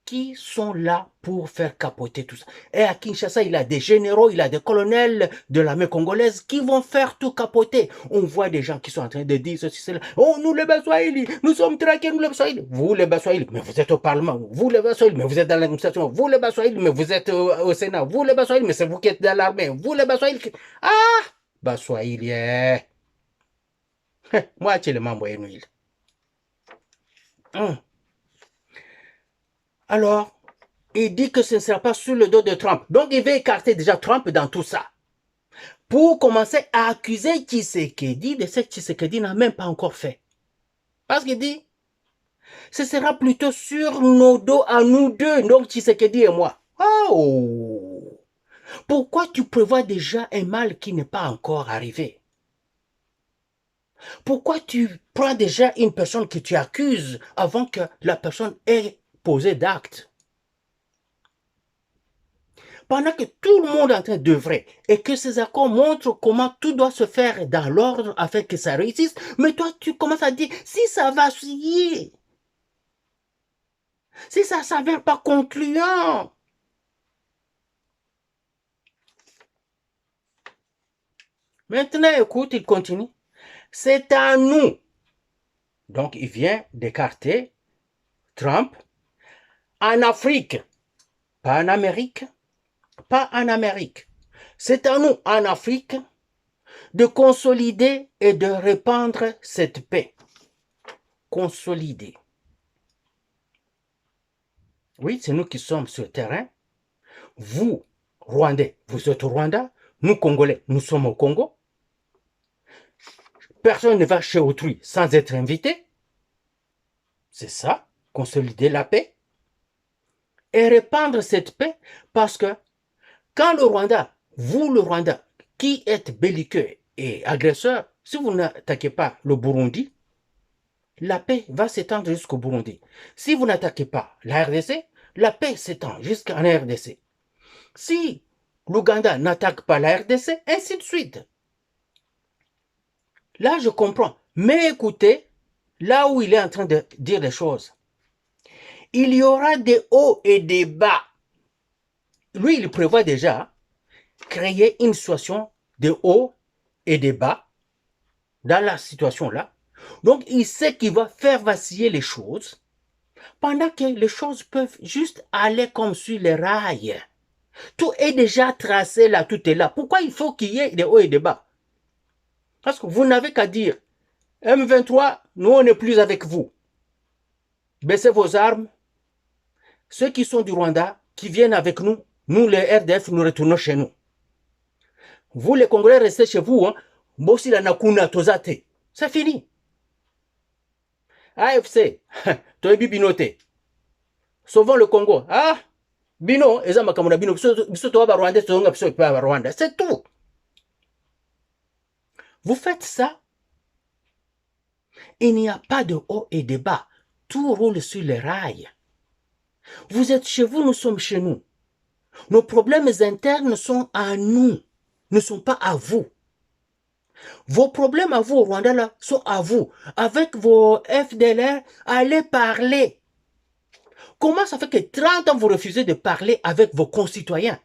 qui sont là pour faire capoter tout ça. Et à Kinshasa, il a des généraux, il a des colonels de l'armée congolaise qui vont faire tout capoter. On voit des gens qui sont en train de dire ceci, cela. Oh, nous les Baswahili, nous sommes traqués, nous les Baswahili. Vous les Baswahili, mais vous êtes au Parlement. Vous les Baswahili, mais vous êtes dans l'administration. Vous les Baswahili, mais vous êtes au Sénat. Vous les Baswahili, mais c'est vous qui êtes dans l'armée. Vous les Baswahili. Ah, Baswahili, moi, tu le m'envoies une huile. Alors, il dit que ce ne sera pas sur le dos de Trump. Donc, il veut écarter déjà Trump dans tout ça. Pour commencer à accuser Tshisekedi de ce que Tshisekedi n'a même pas encore fait. Parce qu'il dit, ce sera plutôt sur nos dos à nous deux, donc Tshisekedi et moi. Oh! Pourquoi tu prévois déjà un mal qui n'est pas encore arrivé? Pourquoi tu prends déjà une personne que tu accuses avant que la personne ait posé d'acte? Pendant que tout le monde est en train d'œuvrer et que ces accords montrent comment tout doit se faire dans l'ordre afin que ça réussisse, mais toi tu commences à dire si ça va suivre, si ça ne s'avère pas concluant. Maintenant, écoute, il continue. C'est à nous. Donc, il vient d'écarter Trump en Afrique, pas en Amérique, pas en Amérique. C'est à nous, en Afrique, de consolider et de répandre cette paix. Consolider. Oui, c'est nous qui sommes sur le terrain. Vous, Rwandais, vous êtes au Rwanda. Nous, Congolais, nous sommes au Congo. Personne ne va chez autrui sans être invité. C'est ça, consolider la paix. Et répandre cette paix parce que quand le Rwanda, vous le Rwanda, qui êtes belliqueux et agresseur, si vous n'attaquez pas le Burundi, la paix va s'étendre jusqu'au Burundi. Si vous n'attaquez pas la RDC, la paix s'étend jusqu'en RDC. Si l'Ouganda n'attaque pas la RDC, ainsi de suite. Là, je comprends. Mais écoutez, là où il est en train de dire les choses, il y aura des hauts et des bas. Lui, il prévoit déjà créer une situation de hauts et de bas dans la situation-là. Donc, il sait qu'il va faire vaciller les choses pendant que les choses peuvent juste aller comme sur les rails. Tout est déjà tracé là, tout est là. Pourquoi il faut qu'il y ait des hauts et des bas? Parce que vous n'avez qu'à dire, M23, nous on n'est plus avec vous. Baissez vos armes. Ceux qui sont du Rwanda, qui viennent avec nous, nous les RDF, nous retournons chez nous. Vous les Congolais, restez chez vous. Hein. C'est fini. AFC, Toyebi Binote. Sauvons le Congo. Ah, Bino, Bino, c'est tout. Vous faites ça, il n'y a pas de haut et de bas. Tout roule sur les rails. Vous êtes chez vous, nous sommes chez nous. Nos problèmes internes sont à nous, ne sont pas à vous. Vos problèmes à vous au Rwanda là, sont à vous. Avec vos FDLR, allez parler. Comment ça fait que 30 ans vous refusez de parler avec vos concitoyens?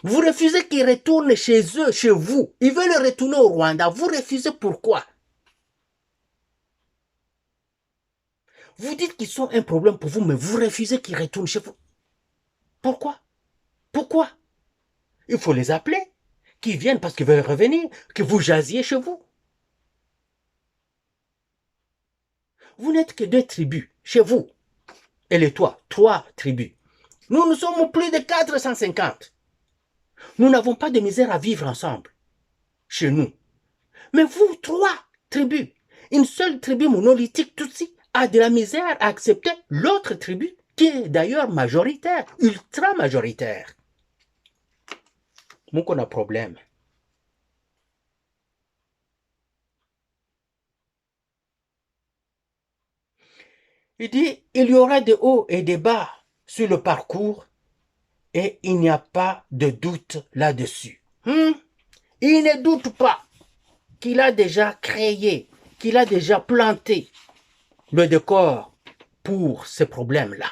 Vous refusez qu'ils retournent chez eux, chez vous. Ils veulent retourner au Rwanda. Vous refusez pourquoi? Vous dites qu'ils sont un problème pour vous, mais vous refusez qu'ils retournent chez vous. Pourquoi? Pourquoi? Il faut les appeler, qu'ils viennent parce qu'ils veulent revenir, que vous jasiez chez vous. Vous n'êtes que 2 tribus chez vous. Et les 3 tribus. Nous sommes plus de 450. Nous n'avons pas de misère à vivre ensemble, chez nous. Mais vous, 3 tribus, une seule tribu monolithique Tutsi a de la misère à accepter l'autre tribu, qui est d'ailleurs majoritaire, ultra majoritaire. Donc on a problème. Il dit, il y aura des hauts et des bas sur le parcours et il n'y a pas de doute là-dessus. Il ne doute pas qu'il a déjà créé, qu'il a déjà planté le décor pour ces problèmes-là.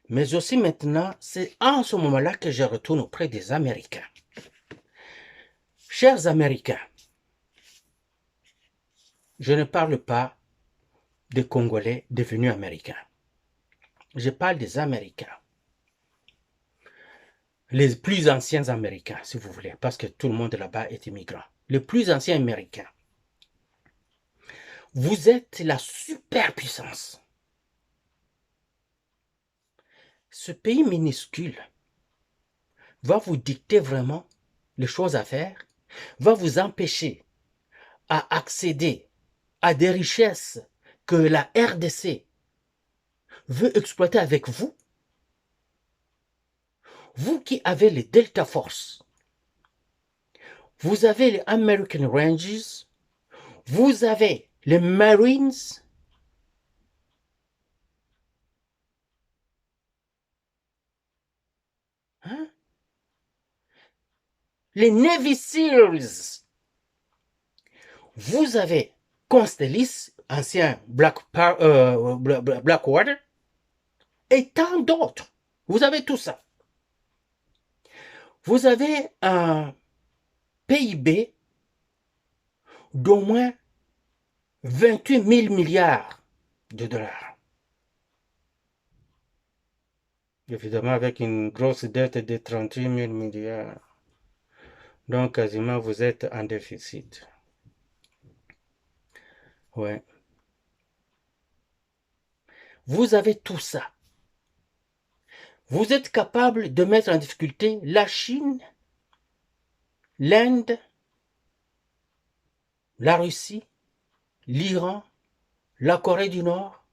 Mais aussi maintenant, c'est en ce moment-là que je retourne auprès des Américains. Chers Américains, je ne parle pas des Congolais devenus Américains. Je parle des Américains. Les plus anciens Américains, si vous voulez, parce que tout le monde là-bas est immigrant. Les plus anciens Américains. Vous êtes la superpuissance. Ce pays minuscule va vous dicter vraiment les choses à faire, va vous empêcher à accéder à des richesses que la RDC veut exploiter avec vous. Vous qui avez les Delta Force, vous avez les American Rangers, vous avez les Marines, hein, les Navy Seals, vous avez Constellis, ancien Blackwater, et tant d'autres. Vous avez tout ça. Vous avez un PIB d'au moins 28 000 milliards de dollars. Évidemment, avec une grosse dette de 38 000 milliards. Donc, quasiment, vous êtes en déficit. Ouais. Vous avez tout ça. Vous êtes capable de mettre en difficulté la Chine, l'Inde, la Russie, l'Iran, la Corée du Nord,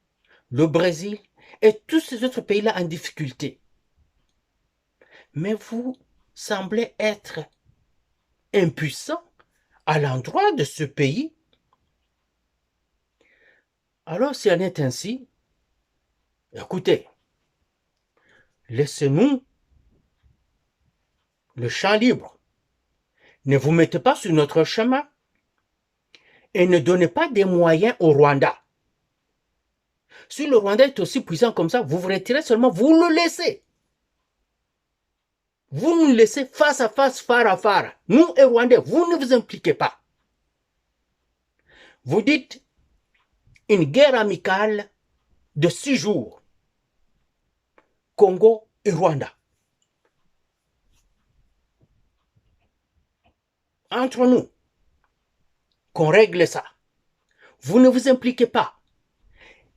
le Brésil et tous ces autres pays-là en difficulté. Mais vous semblez être impuissant à l'endroit de ce pays. Alors, si en est ainsi, écoutez, laissez-nous le champ libre. Ne vous mettez pas sur notre chemin et ne donnez pas des moyens au Rwanda. Si le Rwanda est aussi puissant comme ça, vous vous retirez seulement, vous le laissez. Vous nous laissez face à face, phare à phare. Nous et Rwandais, vous ne vous impliquez pas. Vous dites une guerre amicale de 6 jours. Congo et Rwanda. Entre nous, qu'on règle ça. Vous ne vous impliquez pas.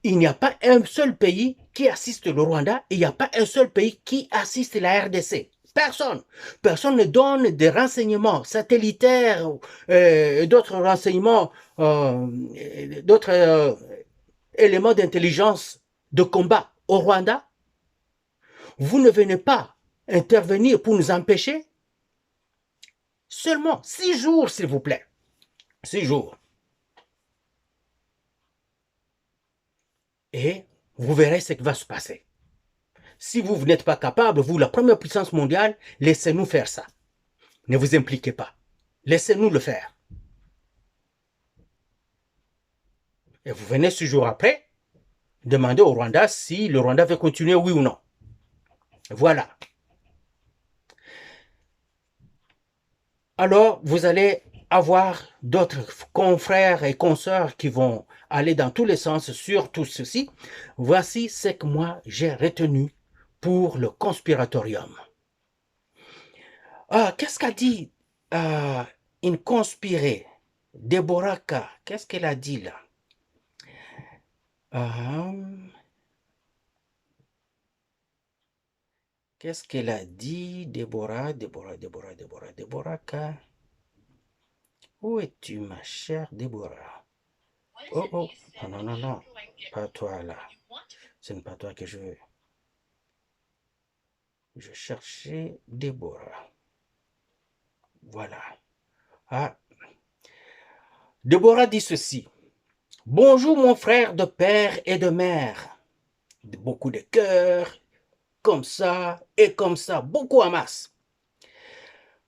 Il n'y a pas un seul pays qui assiste le Rwanda et il n'y a pas un seul pays qui assiste la RDC. Personne. Personne ne donne des renseignements satellitaires, d'autres renseignements, d'autres éléments d'intelligence de combat au Rwanda. Vous ne venez pas intervenir pour nous empêcher. Seulement 6 jours, s'il vous plaît. 6 jours. Et vous verrez ce qui va se passer. Si vous n'êtes pas capable, vous, la première puissance mondiale, laissez-nous faire ça. Ne vous impliquez pas. Laissez-nous le faire. Et vous venez 6 jours après, demander au Rwanda si le Rwanda veut continuer, oui ou non. Voilà. Alors, vous allez avoir d'autres confrères et consoeurs qui vont aller dans tous les sens sur tout ceci. Voici ce que moi j'ai retenu pour le conspiratorium. Qu'est-ce qu'a dit une conspirée, Deborah K. Qu'est-ce qu'elle a dit là? Qu'est-ce qu'elle a dit, Deborah K. Où es-tu, ma chère Deborah? Oh, non, pas toi là. Ce n'est pas toi que je veux. Je cherchais Deborah. Voilà. Deborah dit ceci. Bonjour mon frère de père et de mère. Beaucoup de cœurs, comme ça et comme ça, beaucoup en masse.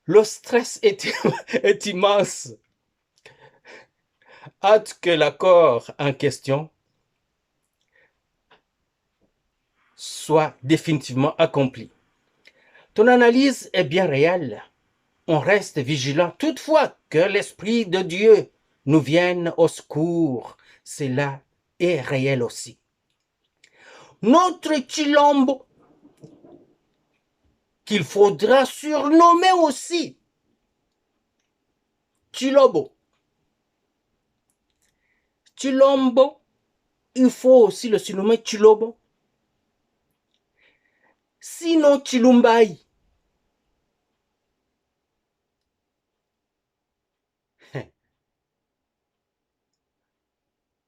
Le stress est immense. Hâte que l'accord en question soit définitivement accompli. Ton analyse est bien réelle. On reste vigilant toutefois que l'Esprit de Dieu nous vienne au secours. Cela est réel aussi. Notre Chilombo, qu'il faudra surnommer aussi Chilombo. Chilombo, il faut aussi le surnommer Chilombo. Sinon Chilumbaï.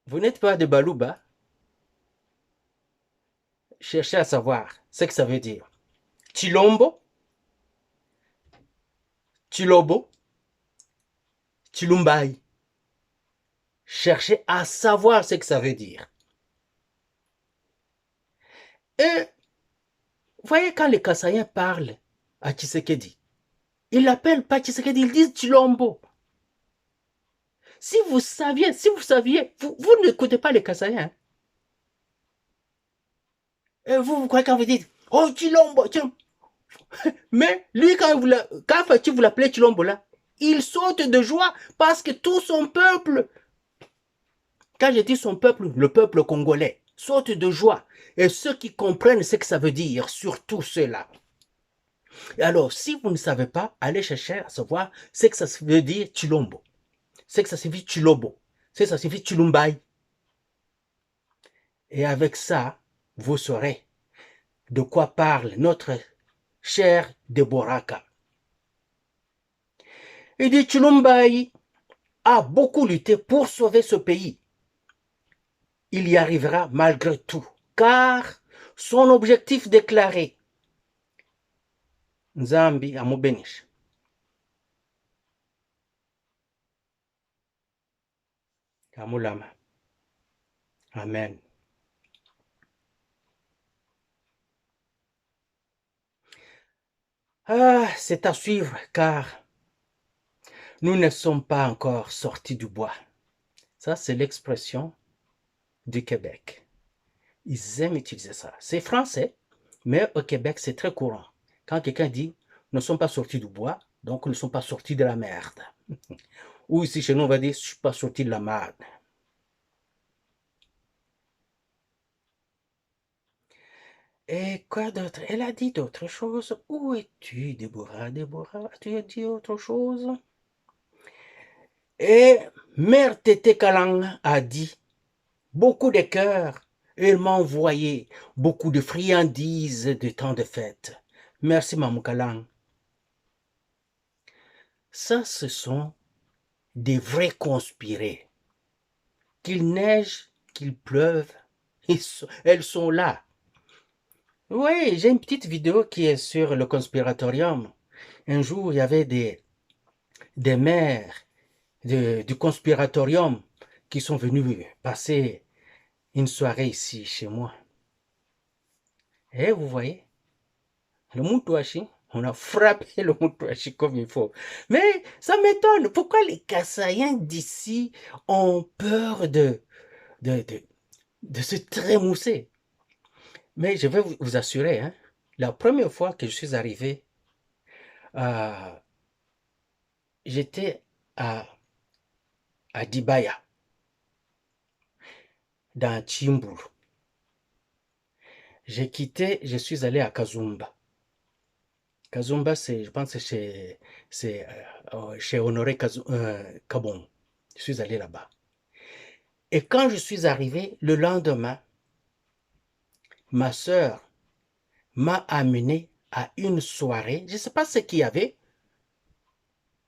Vous n'êtes pas de Balouba? Cherchez à savoir ce que ça veut dire. Chilombo, Chilobo, Chilumbai. Cherchez à savoir ce que ça veut dire. Et voyez quand les Kassaïens parlent à Tshisekedi, ils l'appellent pas Tshisekedi, ils disent Chilombo. Si vous saviez, vous n'écoutez pas les Kassaïens. Hein? Et vous croyez quand vous dites, oh Chilombo, Chilombo. Mais lui, quand vous l'appelez Chilombo là, il saute de joie parce que tout son peuple, quand je dis son peuple, le peuple congolais, saute de joie. Et ceux qui comprennent ce que ça veut dire, surtout ceux-là. Et alors, si vous ne savez pas, allez chercher à savoir ce que ça veut dire Chilombo. Ce que ça signifie Chilobo. Ce que ça signifie Chilumbai. Et avec ça, vous saurez de quoi parle notre cher Deboraka. Il dit Chilumbai a beaucoup lutté pour sauver ce pays. Il y arrivera malgré tout, car son objectif déclaré, Nzambi amubenish. Amulama. Amen. Ah, c'est à suivre, car nous ne sommes pas encore sortis du bois. Ça, c'est l'expression du Québec. Ils aiment utiliser ça. C'est français, mais au Québec, c'est très courant. Quand quelqu'un dit « nous ne sommes pas sortis du bois », donc nous ne sommes pas sortis de la merde. Ou ici, chez nous, on va dire « je ne suis pas sorti de la merde ». Et quoi d'autre? Elle a dit d'autres choses. Où es-tu, Déborah? Déborah, tu dit autre chose? Et Mère Tété Kalang a dit beaucoup de cœurs. Elle m'a envoyé beaucoup de friandises de temps de fête. Merci, Mamou Kalang. Ça, ce sont des vrais conspirés. Qu'il neige, qu'il pleuve, elles sont là. Oui, j'ai une petite vidéo qui est sur le conspiratorium. Un jour, il y avait des maires du conspiratorium qui sont venus passer une soirée ici, chez moi. Et vous voyez, le Moutouachi, on a frappé le Moutouachi comme il faut. Mais ça m'étonne, pourquoi les Kassaïens d'ici ont peur de se trémousser? Mais je vais vous assurer, hein, la première fois que je suis arrivé, j'étais à Dibaya, dans Chimburu. J'ai quitté, je suis allé à Kazumba. Kazumba, je pense que c'est chez Honoré Kabon. Je suis allé là-bas. Et quand je suis arrivé, le lendemain, ma sœur m'a amené à une soirée. Je ne sais pas ce qu'il y avait.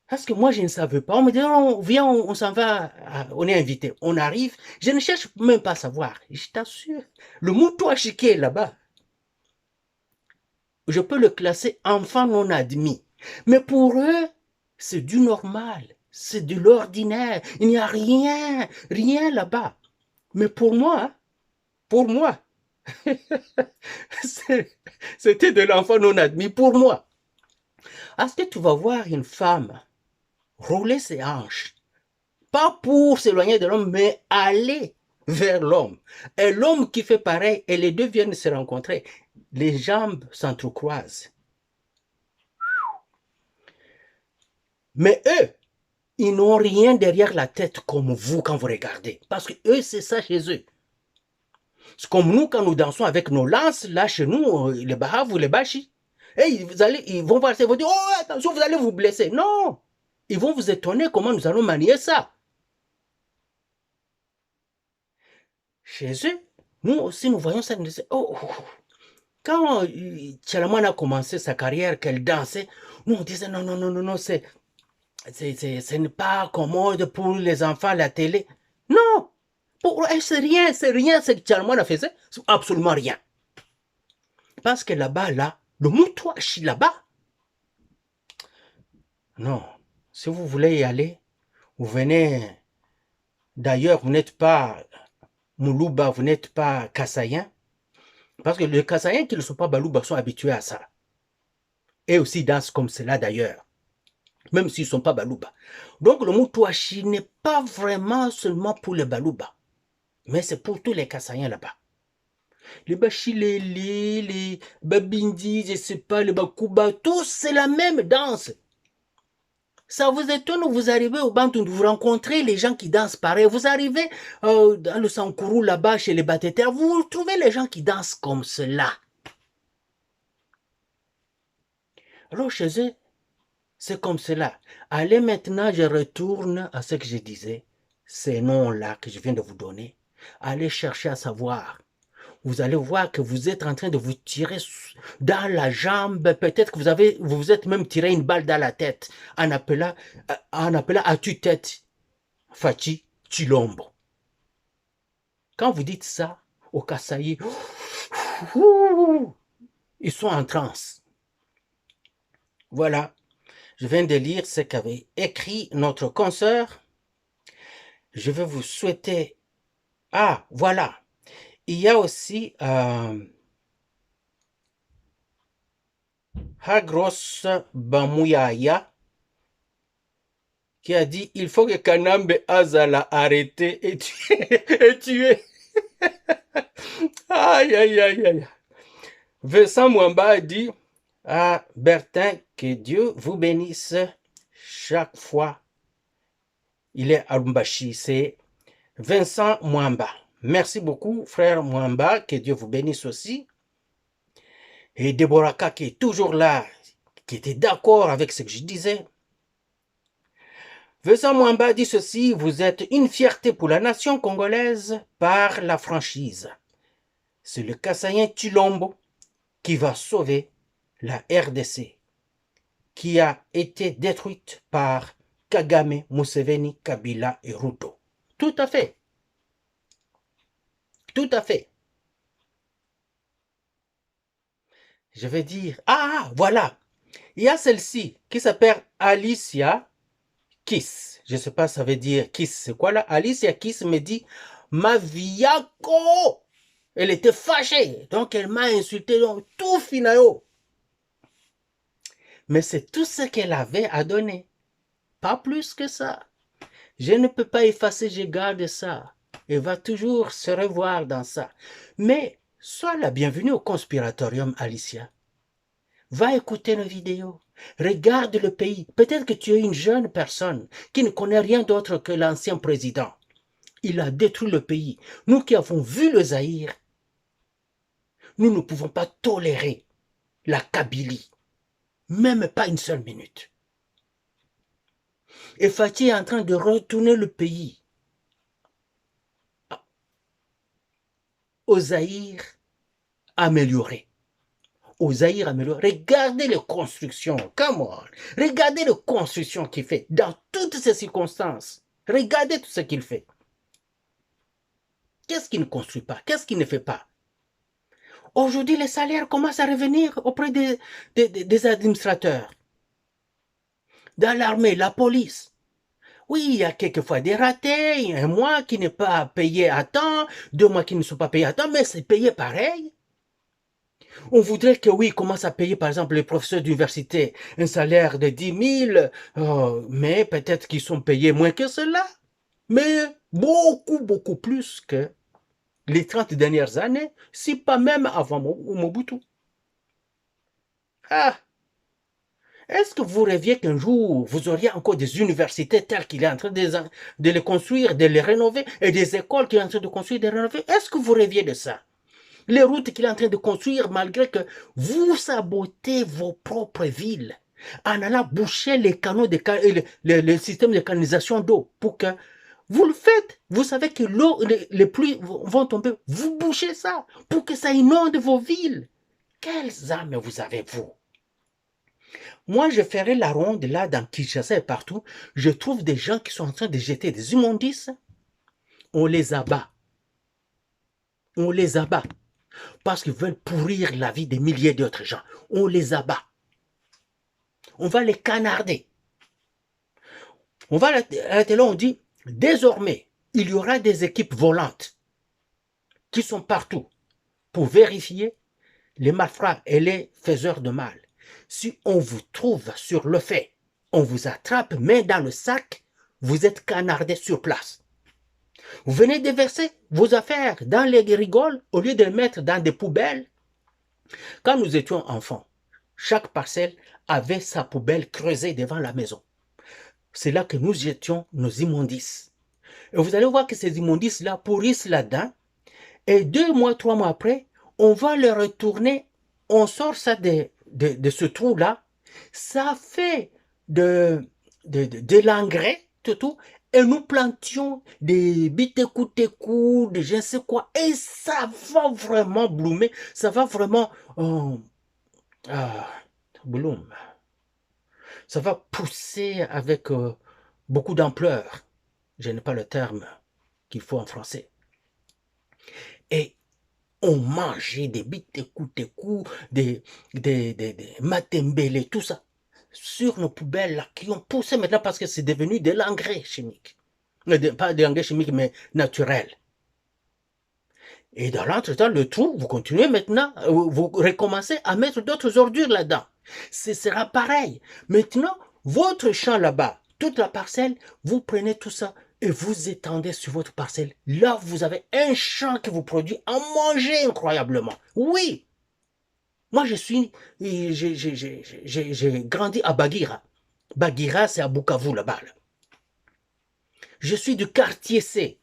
Parce que moi, je ne savais pas. On me dit, non, viens, on s'en va, on est invité. On arrive, je ne cherche même pas à savoir. Je t'assure, le Moutouachi qui est là-bas, je peux le classer enfant non admis. Mais pour eux, c'est du normal, c'est de l'ordinaire. Il n'y a rien, rien là-bas. Mais pour moi, c'était de l'enfant non admis pour moi. Est-ce que tu vas voir une femme rouler ses hanches, pas pour s'éloigner de l'homme, mais aller vers l'homme. Et l'homme qui fait pareil, et les deux viennent se rencontrer. Les jambes s'entrecroisent. Mais eux, ils n'ont rien derrière la tête comme vous quand vous regardez. Parce que eux, c'est ça chez eux. C'est comme nous quand nous dansons avec nos lances, là chez nous, les bahav ou les bachis. Et ils vont voir ça, ils vont dire, oh attention, vous allez vous blesser. Non, ils vont vous étonner comment nous allons manier ça. Chez eux, nous aussi, nous voyons ça, nous disons, oh, quand Tchalamouane a commencé sa carrière, qu'elle dansait, nous on disait, non, non, non, non, non, ce n'est pas commode pour les enfants à la télé. Non, pour elle, c'est rien ce que Tchalamouane faisait, c'est absolument rien. Parce que là-bas, là, le Moutouachi là-bas, non, si vous voulez y aller, Vous venez, d'ailleurs, vous n'êtes pas Moulouba, vous n'êtes pas Kassaïen. Parce que les Kassaïens qui ne sont pas Balouba sont habitués à ça. Et aussi dansent comme cela d'ailleurs. Même s'ils ne sont pas Balouba. Donc le Moutouachi n'est pas vraiment seulement pour les Balouba. Mais c'est pour tous les Kassaïens là-bas. Les Bachilélé, les Babindi, je ne sais pas, les Bakuba, tous c'est la même danse. Ça vous étonne, vous arrivez au Bantou, vous rencontrez les gens qui dansent pareil. Vous arrivez dans le Sankourou là-bas, chez les Batétères, vous trouvez les gens qui dansent comme cela. Alors chez eux, c'est comme cela. Allez maintenant, je retourne à ce que je disais. Ces noms-là que je viens de vous donner. Allez chercher à savoir. Vous allez voir que vous êtes en train de vous tirer dans la jambe. Peut-être que vous vous êtes même tiré une balle dans la tête en appelant à tue-tête Fachi Chilombo. Quand vous dites ça au Kasaï, ils sont en transe. Voilà. Je viens de lire ce qu'avait écrit notre consoeur. Je vais vous souhaiter... Ah, voilà. Il y a aussi Hagros Bamuyaya qui a dit il faut que Kanambe Azala arrête et tuer. Aïe, aïe, aïe, aïe. Vincent Mwamba a dit à Bertin que Dieu vous bénisse chaque fois. Il est à Lumbashi. C'est Vincent Mwamba. Merci beaucoup, frère Mwamba. Que Dieu vous bénisse aussi. Et Deboraka qui est toujours là, qui était d'accord avec ce que je disais. Vincent Mwamba dit ceci, vous êtes une fierté pour la nation congolaise par la franchise. C'est le Kassaïen Chilombo qui va sauver la RDC, qui a été détruite par Kagame, Museveni, Kabila et Ruto. Tout à fait. Tout à fait. Je vais dire, ah, voilà. Il y a celle-ci qui s'appelle Alicia Kiss. Je ne sais pas ça veut dire Kiss, c'est quoi là? Alicia Kiss me dit, Maviako. Elle était fâchée, donc elle m'a insulté, donc tout finao. Mais c'est tout ce qu'elle avait à donner. Pas plus que ça. Je ne peux pas effacer, je garde ça. Elle va toujours se revoir dans ça. Mais sois la bienvenue au Conspiratorium, Alicia. Va écouter nos vidéos. Regarde le pays. Peut-être que tu es une jeune personne qui ne connaît rien d'autre que l'ancien président. Il a détruit le pays. Nous qui avons vu le Zaïre, nous ne pouvons pas tolérer la Kabylie. Même pas une seule minute. Et Fatih est en train de retourner le pays au Zaïre amélioré. Au Zaïre amélioré. Regardez les constructions. Come on. Regardez les constructions qu'il fait dans toutes ces circonstances. Regardez tout ce qu'il fait. Qu'est-ce qu'il ne construit pas? Qu'est-ce qu'il ne fait pas? Aujourd'hui, les salaires commencent à revenir auprès des administrateurs. Dans l'armée, la police. Oui, il y a quelquefois des ratés, un mois qui n'est pas payé à temps, 2 mois qui ne sont pas payés à temps, mais c'est payé pareil. On voudrait que oui, commence à payer par exemple les professeurs d'université un salaire de 10 000, mais peut-être qu'ils sont payés moins que cela. Mais beaucoup, beaucoup plus que les 30 dernières années, si pas même avant Mobutu. Ah! Est-ce que vous rêviez qu'un jour, vous auriez encore des universités telles qu'il est en train de les construire, de les rénover, et des écoles qu'il est en train de construire, de rénover? Est-ce que vous rêviez de ça? Les routes qu'il est en train de construire, malgré que vous sabotez vos propres villes, en allant boucher les canaux, le système de canalisation d'eau, pour que vous le faites. Vous savez que l'eau, les pluies vont tomber. Vous bouchez ça, pour que ça inonde vos villes. Quelles âmes vous avez, vous? Moi, je ferai la ronde là dans Kinshasa et partout. Je trouve des gens qui sont en train de jeter des immondices. On les abat. On les abat. Parce qu'ils veulent pourrir la vie des milliers d'autres gens. On les abat. On va les canarder. On va à la télé, on dit, désormais, il y aura des équipes volantes qui sont partout pour vérifier les malfrats et les faiseurs de mal. Si on vous trouve sur le fait, on vous attrape, main dans le sac, vous êtes canardé sur place. Vous venez déverser vos affaires dans les rigoles au lieu de les mettre dans des poubelles. Quand nous étions enfants, chaque parcelle avait sa poubelle creusée devant la maison. C'est là que nous jetions nos immondices. Et vous allez voir que ces immondices-là pourrissent là-dedans. Et 2 mois, 3 mois après, on va les retourner. On sort ça de ce trou-là. Ça fait de l'engrais, tout. Et nous plantions des bitécou, de je ne sais quoi. Et ça va vraiment bloomer. Ça va vraiment... bloom. Ça va pousser avec beaucoup d'ampleur. Je n'ai pas le terme qu'il faut en français. Et on mangeait des bitécou, des matembele, tout ça, sur nos poubelles là, qui ont poussé maintenant parce que c'est devenu de l'engrais chimique. Pas de l'engrais chimique, mais naturel. Et dans l'entretemps, le trou, vous continuez maintenant, vous recommencez à mettre d'autres ordures là-dedans. Ce sera pareil. Maintenant, votre champ là-bas, toute la parcelle, vous prenez tout ça et vous étendez sur votre parcelle. Là, vous avez un champ qui vous produit à manger incroyablement. Oui. Moi, j'ai grandi à Bagira. Bagira, c'est à Bukavu là-bas. Là. Je suis du quartier C.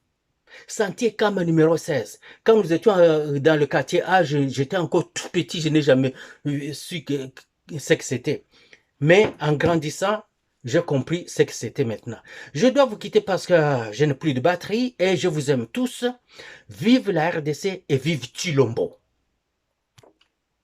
Sentier Cam numéro 16. Quand nous étions dans le quartier A, j'étais encore tout petit, je n'ai jamais su ce que c'était. Mais en grandissant, j'ai compris ce que c'était maintenant. Je dois vous quitter parce que je n'ai plus de batterie et je vous aime tous. Vive la RDC et vive Chilombo.